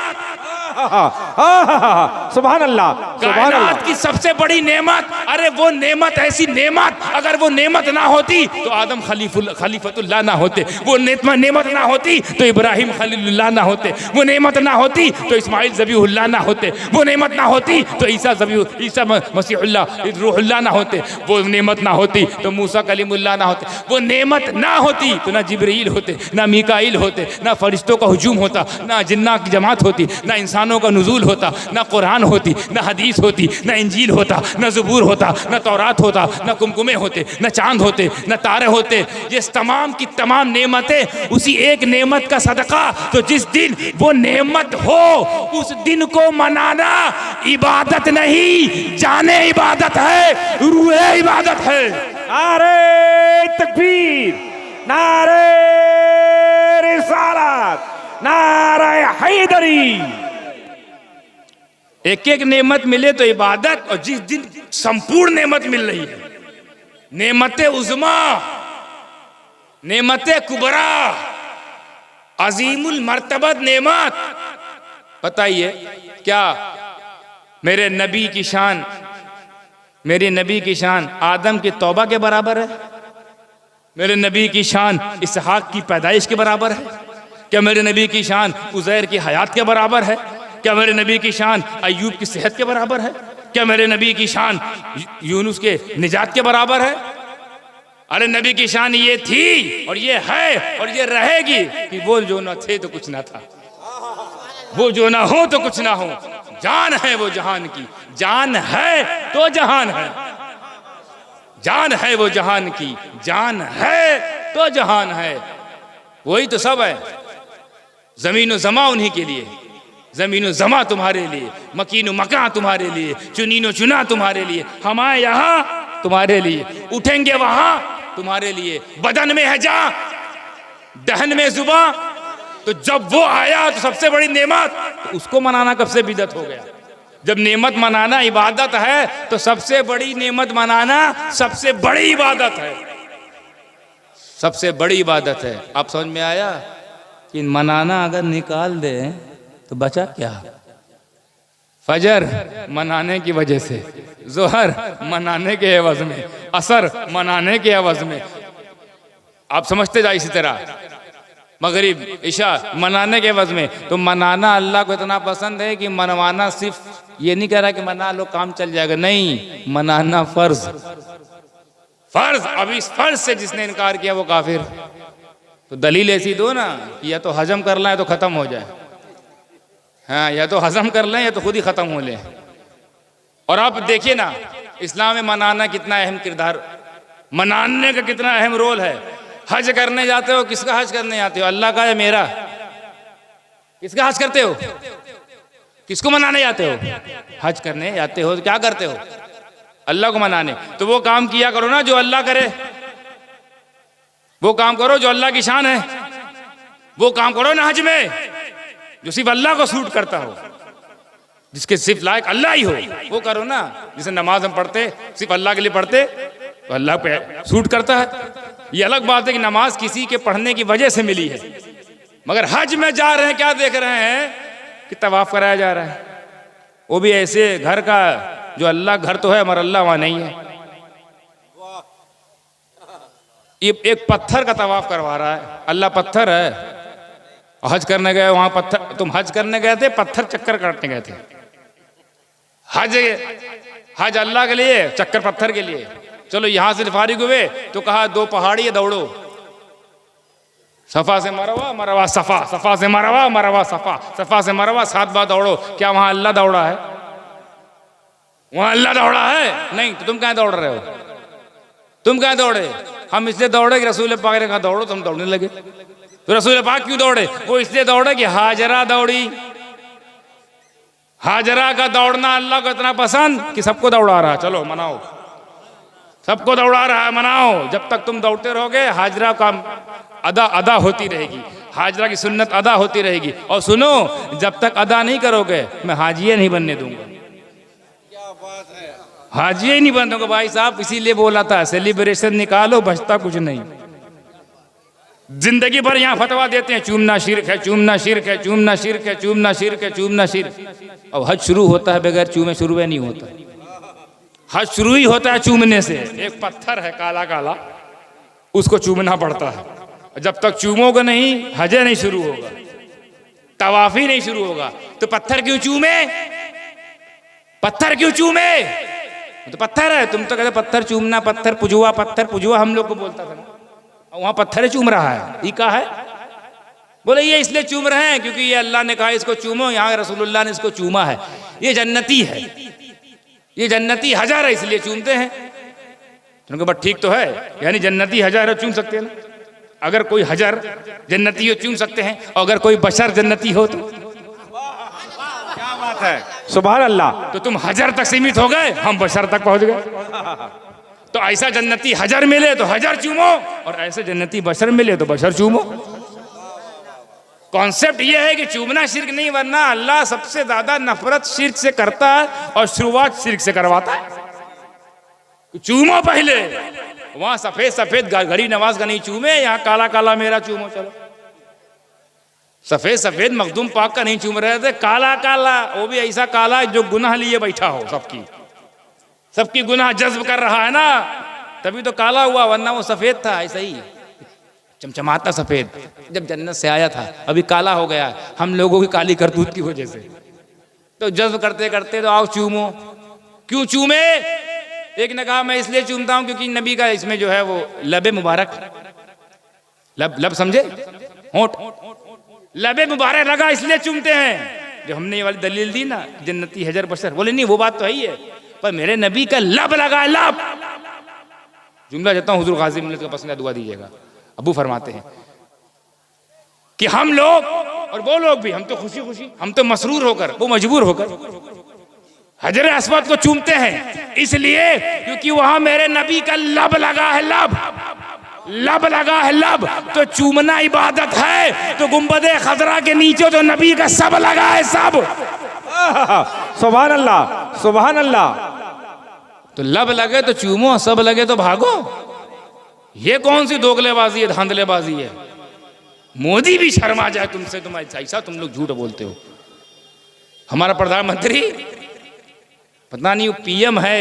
S3: सुभान अल्लाह, सुभान अल्लाह,
S1: कायनात की सबसे बड़ी नेमत, अरे वो नेमत, ऐसी नेमत, अगर वो नेमत ना होती तो आदम खलीफतुल्लाह ना होते, वो नेमत ना होती तो इब्राहिम खलीलुल्लाह ना होते, वो नेमत ना होती तो इस्माइल ज़बीहुल्लाह ना होते, वो नेमत ना होती तो ईसा मसीहुल्लाह रूहुल्लाह ना होते, वो नेमत ना होती तो मूसा कलीमुल्लाह ना होते, वो नेमत ना होती तो ना जिब्रील होते, ना मीकाईल होते, ना फरिश्तों का हुजूम होता, ना जिन्ना की जमात होती, ना इंसानों का नुज़ूल होता, ना कुरान होती, ना हदीस होती, ना इंजील होता, ना ज़बूर होता, ना तौरात होता, ना कुमकुमे होते, ना चांद होते, ना तारे होते। ये तमाम की तमाम नेमतें उसी एक नेमत का सदका। तो जिस दिन वो नेमत हो, उस दिन को मनाना इबादत नहीं, जाने इबादत है, रूहे इबादत है।
S3: नारे तकबीर, नारे रिसालत, नारे हैदरी।
S1: एक एक नेमत मिले तो इबादत, और जिस दिन संपूर्ण नेमत मिल रही है, नेमत उज़्मा, नेमत कुबरा, अजीमुल मर्तबत नेमत। बताइए क्या मेरे नबी की शान, मेरे नबी की शान आदम की तौबा के बराबर है? मेरे नबी की शान इसहाक की पैदाइश के बराबर है? क्या मेरे नबी की शान उज़ैर की हयात के बराबर है? क्या मेरे नबी की शान अय्यूब की सेहत के बराबर है? क्या मेरे नबी की शान यूनुस के निजात के बराबर है? अरे नबी की शान ये थी और ये है और ये रहेगी कि वो जो ना थे तो कुछ ना था, वो जो ना हो तो कुछ ना हो। जान है वो जहान की, जान है तो जहान है, जान है वो जहान की, जान है तो जहान है। वही तो सब है। जमीन व जमा उन्हीं के लिए, जमीन व जमा तुम्हारे लिए, मकीन व मकान तुम्हारे लिए, चुनीन व चुना तुम्हारे लिए, हम आए यहाँ तुम्हारे लिए, उठेंगे वहां तुम्हारे लिए। बदन में है जान, दहन में जुबा, तो जब वो आया तो सबसे बड़ी नेमत, तो उसको मनाना कब से बिदअत हो गया? जब नेमत मनाना इबादत है तो सबसे बड़ी नेमत मनाना सबसे बड़ी इबादत है, सबसे बड़ी इबादत है। आप समझ में आया कि मनाना अगर निकाल दे तो बचा क्या? फजर मनाने की वजह से, जोहर मनाने के एवज में, असर मनाने के एवज में, आप समझते जाए। इसी तरह मगरिब इशा मनाने के एवज में। तो मनाना अल्लाह को इतना पसंद है कि मनवाना सिर्फ ये नहीं कह रहा कि मना लो काम चल जाएगा, नहीं, मनाना फर्ज, फर्ज। अब इस फर्ज से जिसने इनकार किया वो काफिर। तो दलील ऐसी दो ना कि या तो हजम कर लें या तो खत्म हो जाए, हाँ, या तो हजम कर लें या तो खुद ही खत्म हो लें। और आप देखिए ना इस्लाम में मनाना कितना अहम किरदार, मनाने का कितना अहम रोल है। हज करने जाते हो, किसका हज करने जाते हो? अल्लाह का या मेरा? किसका हज करते हो? किसको मनाने जाते हो? हज करने जाते हो तो क्या करते हो? अल्लाह को मनाने। तो वो काम किया करो ना जो अल्लाह करे, वो काम करो जो अल्लाह की शान है, वो काम करो ना हज में जो सिर्फ अल्लाह को सूट करता हो, जिसके सिर्फ लायक अल्लाह ही हो, वो करो ना। जैसे नमाज हम पढ़ते सिर्फ अल्लाह के लिए पढ़ते तो अल्लाह पे सूट करता है। ये अलग बात है कि नमाज किसी के पढ़ने की वजह से मिली है, मगर हज में जा रहे हैं, क्या देख रहे हैं कि तवाफ कराया जा रहा है, वो भी ऐसे घर का जो अल्लाह घर तो है मगर अल्लाह वहां नहीं है। ये एक पत्थर का तवाफ करवा रहा है, अल्लाह पत्थर है, हज करने गए वहां पत्थर, तुम हज करने गए थे, पत्थर चक्कर काटने गए थे। हज अल्लाह के लिए, चक्कर पत्थर के लिए। चलो यहां से फारिग हुए तो कहा 2 पहाड़ी दौड़ो, सफा से मरवा, मरवा सफा, सफा से मरवा, मरवा सफा, सफा से मरवा 7 बार दौड़ो। क्या वहां अल्लाह दौड़ा है? वहां अल्लाह दौड़ा है? नहीं। तो तुम कहां दौड़ रहे हो? तुम कहां दौड़े? हम इसलिए दौड़े कि रसूल पाक ने कहा दौड़ो, तुम दौड़ने लगे। तो रसूल पाक क्यों दौड़े? वो इसलिए दौड़े कि हाजरा दौड़ी। हाजरा का दौड़ना अल्लाह को इतना पसंद कि सबको दौड़ा रहा है, चलो मनाओ, सबको दौड़ा रहा है, मनाओ। जब तक तुम दौड़ते रहोगे हाजरा का अदा होती रहेगी, हाजरा की सुन्नत अदा होती रहेगी। और सुनो, जब तक अदा नहीं करोगे मैं हाजिया नहीं बनने दूंगा, हाजिया ही नहीं बनने दूंगा भाई साहब। इसीलिए बोला था सेलिब्रेशन निकालो, बचता कुछ नहीं। जिंदगी भर यहाँ फतवा देते हैं चूमना शिर्क है, चूमना शिर्क है, चूमना शिर्क है, चूमना शिर्क है, चूमना शिर्क। अब हज शुरू होता है बगैर चूमे शुरू नहीं होता। हज शुरू ही होता है चूमने से। एक पत्थर है काला काला, उसको चूमना पड़ता है। जब तक चूमोगे नहीं हज नहीं शुरू होगा, तवाफी नहीं शुरू होगा। तो पत्थर क्यों चूमे? पत्थर क्यों चूमे? तो पत्थर है। तुम तो कहते पत्थर चूमना, पत्थर पुजुआ, पत्थर पुजुआ हम लोग को बोलता था ना। वहां पत्थर चूम रहा है, ये क्या है? बोले ये इसलिए चूम रहे हैं क्योंकि ये अल्लाह ने कहा इसको चूमो, यहाँ रसूलुल्लाह ने इसको चूमा है, ये जन्नती है, ये जन्नती हजर है, इसलिए चूमते हैं। उनको बट ठीक तो है, यानी जन्नती हजर है, चूम सकते हैं ना। अगर कोई हजर जन्नती हो चूम सकते हैं, और अगर कोई बशर जन्नती हो तो क्या बात है,
S3: सुभान अल्लाह।
S1: तो तुम हजर तक सीमित हो गए, हम बशर तक पहुंच गए। तो ऐसा जन्नती हजर मिले तो हजर चूमो, और ऐसे जन्नती बशर मिले तो बशर चूमो। कॉन्सेप्ट ये है कि चूमना शिर्क नहीं, वरना अल्लाह सबसे ज्यादा नफरत शिर्क से करता है और शुरुआत शिर्क से करवाता है। चूमो पहले, वहां सफेद सफेद घड़ी नवाज का नहीं चूमे, यहाँ काला काला मेरा चूमो। चलो सफेद सफेद मखदूम पाक का नहीं चूम रहे थे, काला काला, वो भी ऐसा काला जो गुनाह लिए बैठा हो, सबकी गुनाह जज्ब कर रहा है ना, तभी तो काला हुआ, वरना वो सफेद था ऐसा ही चमचमाता सफेद। जब जन्नत से आया था अभी काला हो गया, हम लोगों की काली करतूत की वजह से। तो जज्ब करते करते तो आओ चूमो। क्यों चूमे? एक ने कहा मैं इसलिए चूमता हूं क्योंकि नबी का इसमें जो है वो लबे मुबारक, लब समझे, होंठ, लबे मुबारक लगा इसलिए चूमते हैं। जो हमने ये वाली दलील दी ना जन्नती हजर बशर, बोले नहीं वो बात तो है ही है, पर मेरे नबी का लब लगा, लब। जुमला देता हूं, हुजूर गाजी मिल्लत का पसंदीदा दुआ दीजिएगा। अबू फरमाते हैं कि हम लोग और वो लोग भी, हम तो खुशी खुशी, हम तो मसरूर होकर, वो मजबूर होकर हजर अस्वद को चूमते हैं, इसलिए क्योंकि वहां मेरे नबी का लब लगा है, लब लगा है, लब। तो चूमना इबादत है, तो गुंबदे खजरा के नीचे तो नबी का सब लगा है, सब।
S3: सुभान अल्लाह, सुभान अल्लाह।
S1: तो लब लगे तो चूमो, सब लगे तो भागो। ये कौन सी दोगलेबाजी है, धांधलेबाजी है? मोदी भी शर्मा जाए तुमसे, तुम ऐसा तुम लोग झूठ बोलते हो। हमारा प्रधानमंत्री पता नहीं वो पीएम है,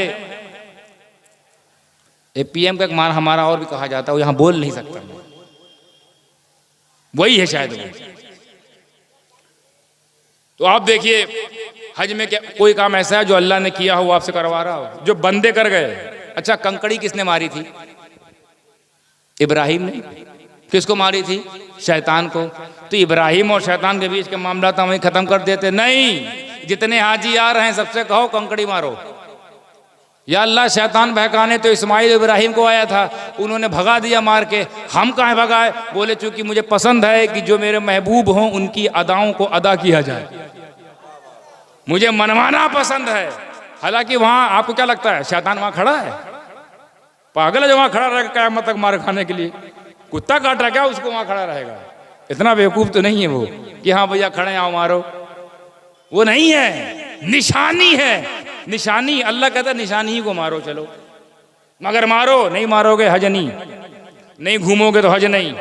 S1: ये पीएम का एक मान हमारा और भी कहा जाता है, वो यहां बोल नहीं सकता, वही है शायद वो। तो आप देखिए हज में क्या कोई काम ऐसा है जो अल्लाह ने किया हो वो आपसे करवा रहा हो, जो बंदे कर गए। अच्छा कंकड़ी किसने मारी थी? इब्राहिम ने। किसको मारी थी? शैतान को। तो इब्राहिम और शैतान के बीच के मामला तो वहीं खत्म कर देते। नहीं, जितने हाजी आ रहे हैं सबसे कहो कंकड़ी मारो। या अल्लाह शैतान बहकाने तो इस्माइल इब्राहिम को आया था, उन्होंने भगा दिया मार के। हम कहाँ भगाए? बोले चूंकि मुझे पसंद है कि जो मेरे महबूब हों उनकी अदाओं को अदा किया जाए, मुझे मनवाना पसंद है। हालांकि वहां आपको क्या लगता है शैतान वहां खड़ा है? पागल है जो वहां खड़ा रहेगा क़यामत तक मार खाने के लिए? कुत्ता काट रहा क्या उसको वहां खड़ा रहेगा? इतना बेवकूफ तो नहीं है वो कि हाँ भैया खड़े आओ मारो। वो नहीं है, निशानी है, निशानी। अल्लाह कहता है निशानी ही को मारो चलो, मगर मारो। नहीं मारोगे हज नहीं, नहीं घूमोगे तो हज नहीं,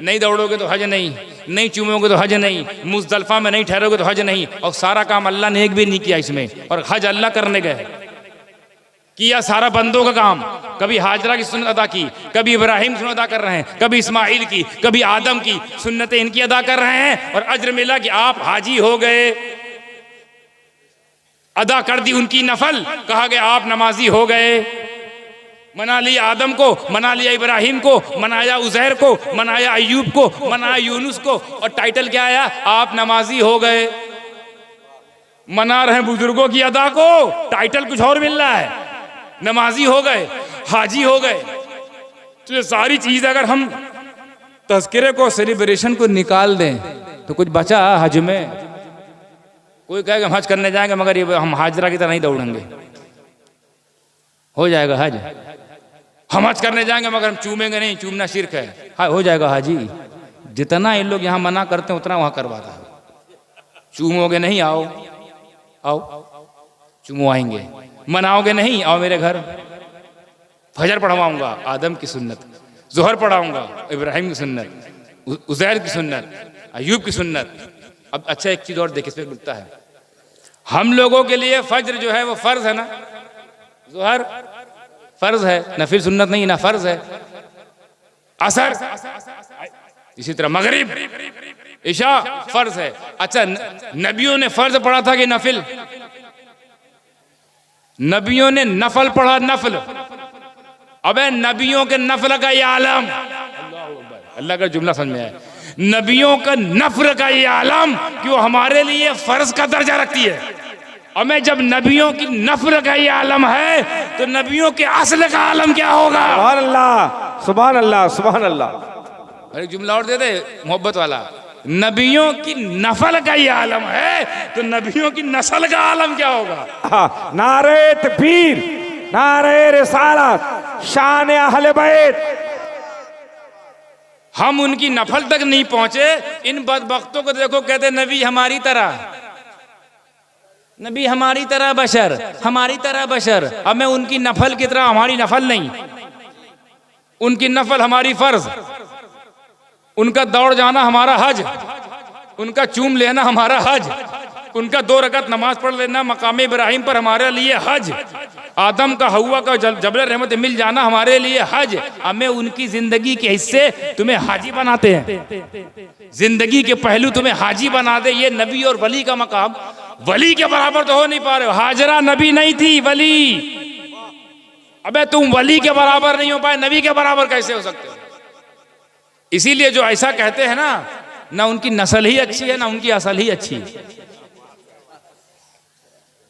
S1: नहीं दौड़ोगे तो हज नहीं, नहीं चूमोगे तो हज नहीं, मुज़दलिफ़ा में नहीं ठहरोगे तो हज नहीं। और सारा काम अल्लाह ने एक भी नहीं किया इसमें, और हज अल्लाह करने गए। किया सारा बंदों का काम। कभी हाजरा की सुन्नत अदा की, कभी इब्राहिम की सुन्नत अदा कर रहे हैं, कभी इस्माइल की, कभी आदम की सुन्नतें इनकी अदा कर रहे हैं, और अज्र मिला कि आप हाजी हो गए। अदा कर दी उनकी नफल, कहा गया आप नमाजी हो गए। मना लिया आदम को, मना लिया इब्राहिम को, मनाया उज़ैर को, मनाया अय्यूब को, मनाया यूनुस को, और टाइटल क्या आया? आप नमाजी हो गए। मना रहे हैं बुजुर्गों की अदा को, टाइटल कुछ और मिल रहा है, नमाजी हो गए, हाजी हो गए। तो ये सारी चीज अगर हम तज़किरे को, सेलिब्रेशन को निकाल दें तो कुछ बचा हज में? कोई कहेगा हम हज करने जाएंगे मगर ये हम हाजरा की तरह नहीं दौड़ेंगे, हो जाएगा हज। हम हज करने जाएंगे मगर हम चूमेंगे नहीं, चूमना शिर्क है, हाँ हो जाएगा हाजी। जितना इन लोग यहाँ मना करते हैं उतना वहाँ करवाता है। चूमोगे नहीं, आओ आओ चुमवाएंगे। मनाओगे नहीं, आओ मेरे घर, फजर पढ़वाऊंगा आदम की सुन्नत, जोहर पढ़ाऊंगा इब्राहिम की सुन्नत, उज़ैर की सुन्नत, अय्यूब की सुन्नत। अब अच्छा एक चीज और देखिए इसमें मिलता है, हम लोगों के लिए फजर जो है वो फर्ज है ना, जोहर फर्ज है, नफिल सुन्नत नहीं ना, फर्ज है। असर इसी तरह, मगरिब इशा फर्ज है। अच्छा नबियों ने फर्ज पढ़ा था कि नफिल? नबियों ने नफल पढ़ा, नफल। अबे नबियों के नफल का ये आलम, अल्लाह का जुमला समझ में आया, नबियों का नफल का ये आलम कि वो हमारे लिए फर्ज का दर्जा रखती है। और मैं जब नबियों की नफल का ये आलम है तो नबियों के असल का आलम क्या होगा?
S3: सुभान अल्लाह, सुभान अल्लाह, सुभान अल्लाह।
S1: और एक जुमला और दे दे मोहब्बत वाला, नबियों की नफल का ये आलम है तो नबियों की नस्ल का आलम क्या होगा?
S3: हाँ, नारे तकबीर, नारे रिसालत, शान अहले बैत।
S1: हम उनकी नफल तक नहीं पहुंचे। इन बदबख्तों को देखो, कहते नबी हमारी तरह, नबी हमारी तरह बशर, हमारी तरह बशर। अब मैं उनकी नफल की तरह, हमारी नफल नहीं, उनकी नफल हमारी फर्ज, उनका दौड़ जाना हमारा हज, उनका चूम लेना हमारा हज, उनका 2 रकात नमाज पढ़ लेना मकाम इब्राहिम पर हमारे लिए हज, आदम का हव्वा का जबल रहमत मिल जाना हमारे लिए हज। हमें उनकी जिंदगी के हिस्से तुम्हें हाजी बनाते हैं, जिंदगी के पहलू तुम्हें हाजी बना दे। ये नबी और वली का मकाम, वली के बराबर तो हो नहीं पा रहे हो। हाजरा नबी नहीं थी, वली। अबे तुम वली के बराबर नहीं हो पाए, नबी के बराबर कैसे हो सकते हो? इसीलिए जो ऐसा कहते हैं ना, ना उनकी नस्ल ही अच्छी है, ना उनकी असल ही अच्छी है,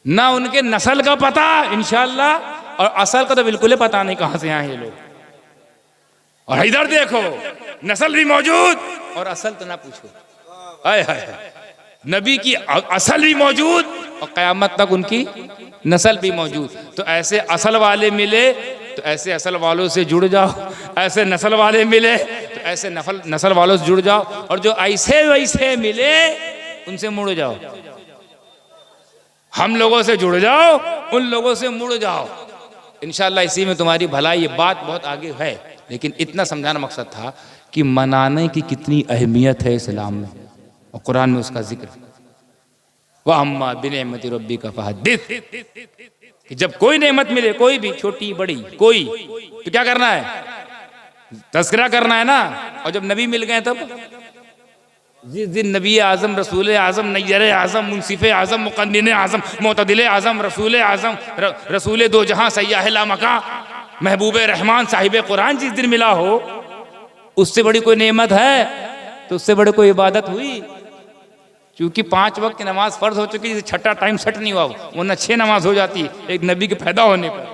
S1: ना उनके नस्ल का पता इंशाअल्लाह, और असल का तो बिल्कुल ही पता नहीं कहां से आए ये लोग। और इधर देखो, नस्ल भी मौजूद और असल तो ना पूछो। आए हाय, नबी की असल भी मौजूद और क़यामत तक उनकी नस्ल भी मौजूद। तो ऐसे असल वाले मिले तो ऐसे असल वालों से जुड़ जाओ, ऐसे नस्ल वाले मिले तो ऐसे नस्ल वालों से जुड़ जाओ, और जो ऐसे वैसे मिले उनसे मुड़ जाओ। हम लोगों से जुड़ जाओ, उन लोगों से मुड़ जाओ, इंशाअल्लाह इसी में तुम्हारी भलाई। ये बात बहुत आगे है, लेकिन इतना समझाना मकसद था कि मनाने की कितनी अहमियत है इस्लाम में, और कुरान में उसका जिक्र। वह अम्मा बिनिअमति रब्बिका फहद्दिस, कि जब कोई नेमत मिले, कोई भी, छोटी बड़ी कोई, तो क्या करना है? तज़किरा करना है ना। और जब नबी मिल गए तब, जिस दिन नबी आज़म, रसूल आज़म, नैयर आज़म, मुनसिफ़ आज़म, मुक़न्निन आज़म, मोतदिल आज़म, रसूल आज़म, रसूल दो जहां, सय्याह लामका, महबूब रहमान, साहिब कुरान जिस दिन मिला हो, उससे बड़ी कोई नेमत है? तो उससे बड़ी कोई इबादत हुई? क्योंकि 5 वक्त की नमाज फर्ज हो चुकी, छठा टाइम सेट नहीं हुआ, वरना 6 नमाज हो जाती एक नबी के पैदा होने पर।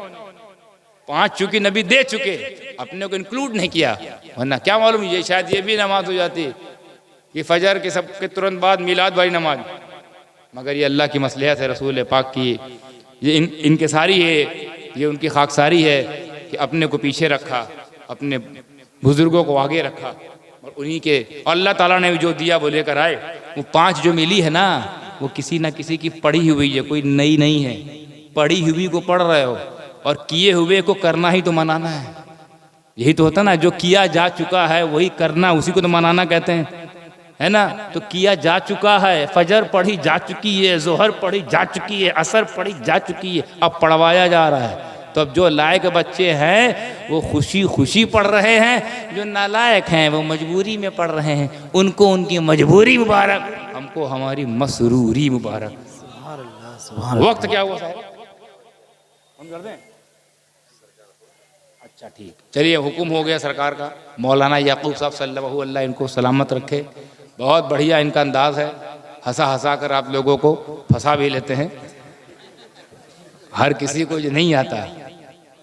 S1: 5 चूंकि नबी दे चुके, अपने को इंक्लूड नहीं किया, वरना क्या मालूम ये शायद ये भी नमाज हो जाती कि फजर के सबके तुरंत बाद मिलाद वाली नमाज। मगर ये अल्लाह की मसलहत है, रसूल पाक की, ये इनके सारी है, ये उनकी खाकसारी है कि अपने को पीछे रखा, अपने बुजुर्गों को आगे रखा, और उन्हीं के, और अल्लाह ताला ने जो दिया वो लेकर आए। वो 5 जो मिली है ना, वो किसी ना किसी की पढ़ी हुई है, कोई नई नहीं है। पढ़ी हुई को पढ़ रहे हो, और किए हुए को करना ही तो मनाना है। यही तो होता ना, जो किया जा चुका है वही करना, उसी को तो मनाना कहते हैं, है ना। तो किया जा चुका है, फजर पढ़ी जा चुकी है, जोहर पढ़ी जा चुकी है, असर पढ़ी जा चुकी है, अब पढ़वाया जा रहा है। तो अब जो लायक बच्चे हैं वो खुशी खुशी पढ़ रहे हैं, जो नालायक हैं वो मजबूरी में पढ़ रहे हैं। उनको उनकी मजबूरी मुबारक, हमको हमारी मसरूरी मुबारक। वक्त क्या हुआ साहब, हम कर दें? अच्छा ठीक, चलिए हुक्म हो गया सरकार का। मौलाना याकूब साहब सल्लल्लाहु अल्लाह इनको सलामत रखे। बहुत बढ़िया इनका अंदाज़ है, हंसा हंसा कर आप लोगों को फंसा भी लेते हैं। हर किसी को ये नहीं आता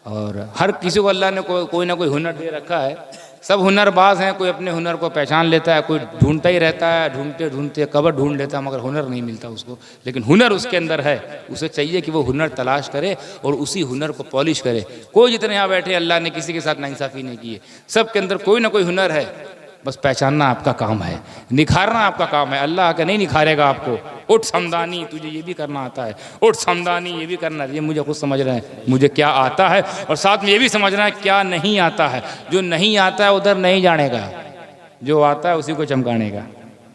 S1: और हर किसी को अल्लाह ने कोई ना कोई हुनर दे रखा है। सब हुनरबाज हैं, कोई अपने हुनर को पहचान लेता है, कोई ढूंढता ही रहता है, ढूंढते ढूंढते कबर ढूंढ लेता है, मगर हुनर नहीं मिलता उसको। लेकिन हुनर उसके अंदर है, उसे चाहिए कि वो हुनर तलाश करे और उसी हुनर को पॉलिश करे। कोई जितने यहाँ बैठे अल्लाह ने किसी के साथ नाइंसाफ़ी नहीं की है, सब के अंदर कोई ना कोई हुनर है, बस पहचानना आपका काम है, निखारना आपका काम है। अल्लाह आके नहीं निखारेगा आपको। उठ समदानी, तुझे ये भी करना आता है, उठ समदानी ये भी करना, ये मुझे खुद समझ रहे हैं मुझे क्या आता है, और साथ में ये भी समझना है क्या नहीं आता है। जो नहीं आता है उधर नहीं जाने का, जो आता है उसी को चमकाने का,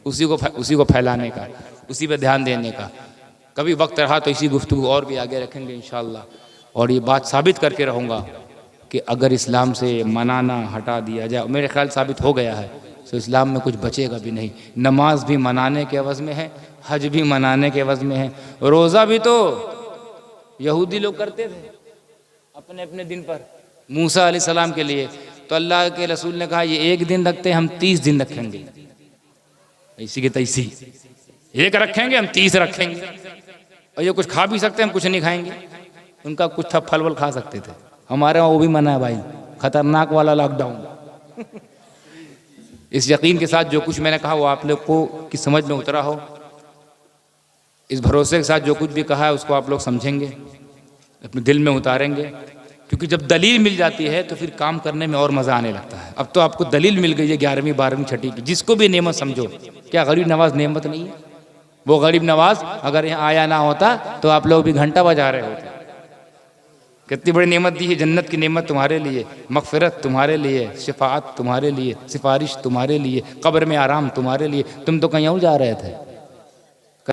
S1: उसी को फैलाने का, उसी पे ध्यान देने का। कभी वक्त रहा तो इसी गुफ्तगू और भी आगे रखेंगे इंशाअल्लाह। और ये बात साबित करके रहूँगा कि अगर इस्लाम से मनाना हटा दिया जाए, मेरे ख्याल साबित हो गया है, तो इस्लाम में कुछ बचेगा भी नहीं। नमाज भी मनाने के एवज़ में है, हज भी मनाने के एवज़ में है, रोज़ा भी तो यहूदी लोग करते थे अपने अपने दिन पर मूसा अलैहिस्सलाम के लिए। तो अल्लाह के रसूल ने कहा ये एक दिन रखते हैं, हम 30 दिन रखेंगे। ऐसी की तैसी, एक रखेंगे हम 30 रखेंगे। और ये कुछ खा भी सकते हैं, हम कुछ नहीं खाएंगे। उनका कुछ था फल वल खा सकते थे, हमारे वहाँ वो भी मना है भाई, खतरनाक वाला लॉकडाउन। इस यकीन के साथ जो कुछ मैंने कहा वो आप लोग को की समझ में उतरा हो, इस भरोसे के साथ जो कुछ भी कहा है उसको आप लोग समझेंगे, अपने दिल में उतारेंगे। क्योंकि जब दलील मिल जाती है तो फिर काम करने में और मज़ा आने लगता है। अब तो आपको दलील मिल गई है 11वीं 12वीं छठी की, जिसको भी नेमत समझो। क्या गरीब नवाज नेमत नहीं है? वो गरीब नवाज अगर यहाँ आया ना होता तो आप लोग भी घंटा बजा रहे होते। कितनी बड़ी नेमत दी है, जन्नत की नेमत तुम्हारे लिए, मगफिरत तुम्हारे लिए, शिफाअत तुम्हारे लिए, सिफारिश तुम्हारे लिए, कब्र में आराम तुम्हारे लिए। तुम तो कहीं और जा रहे थे।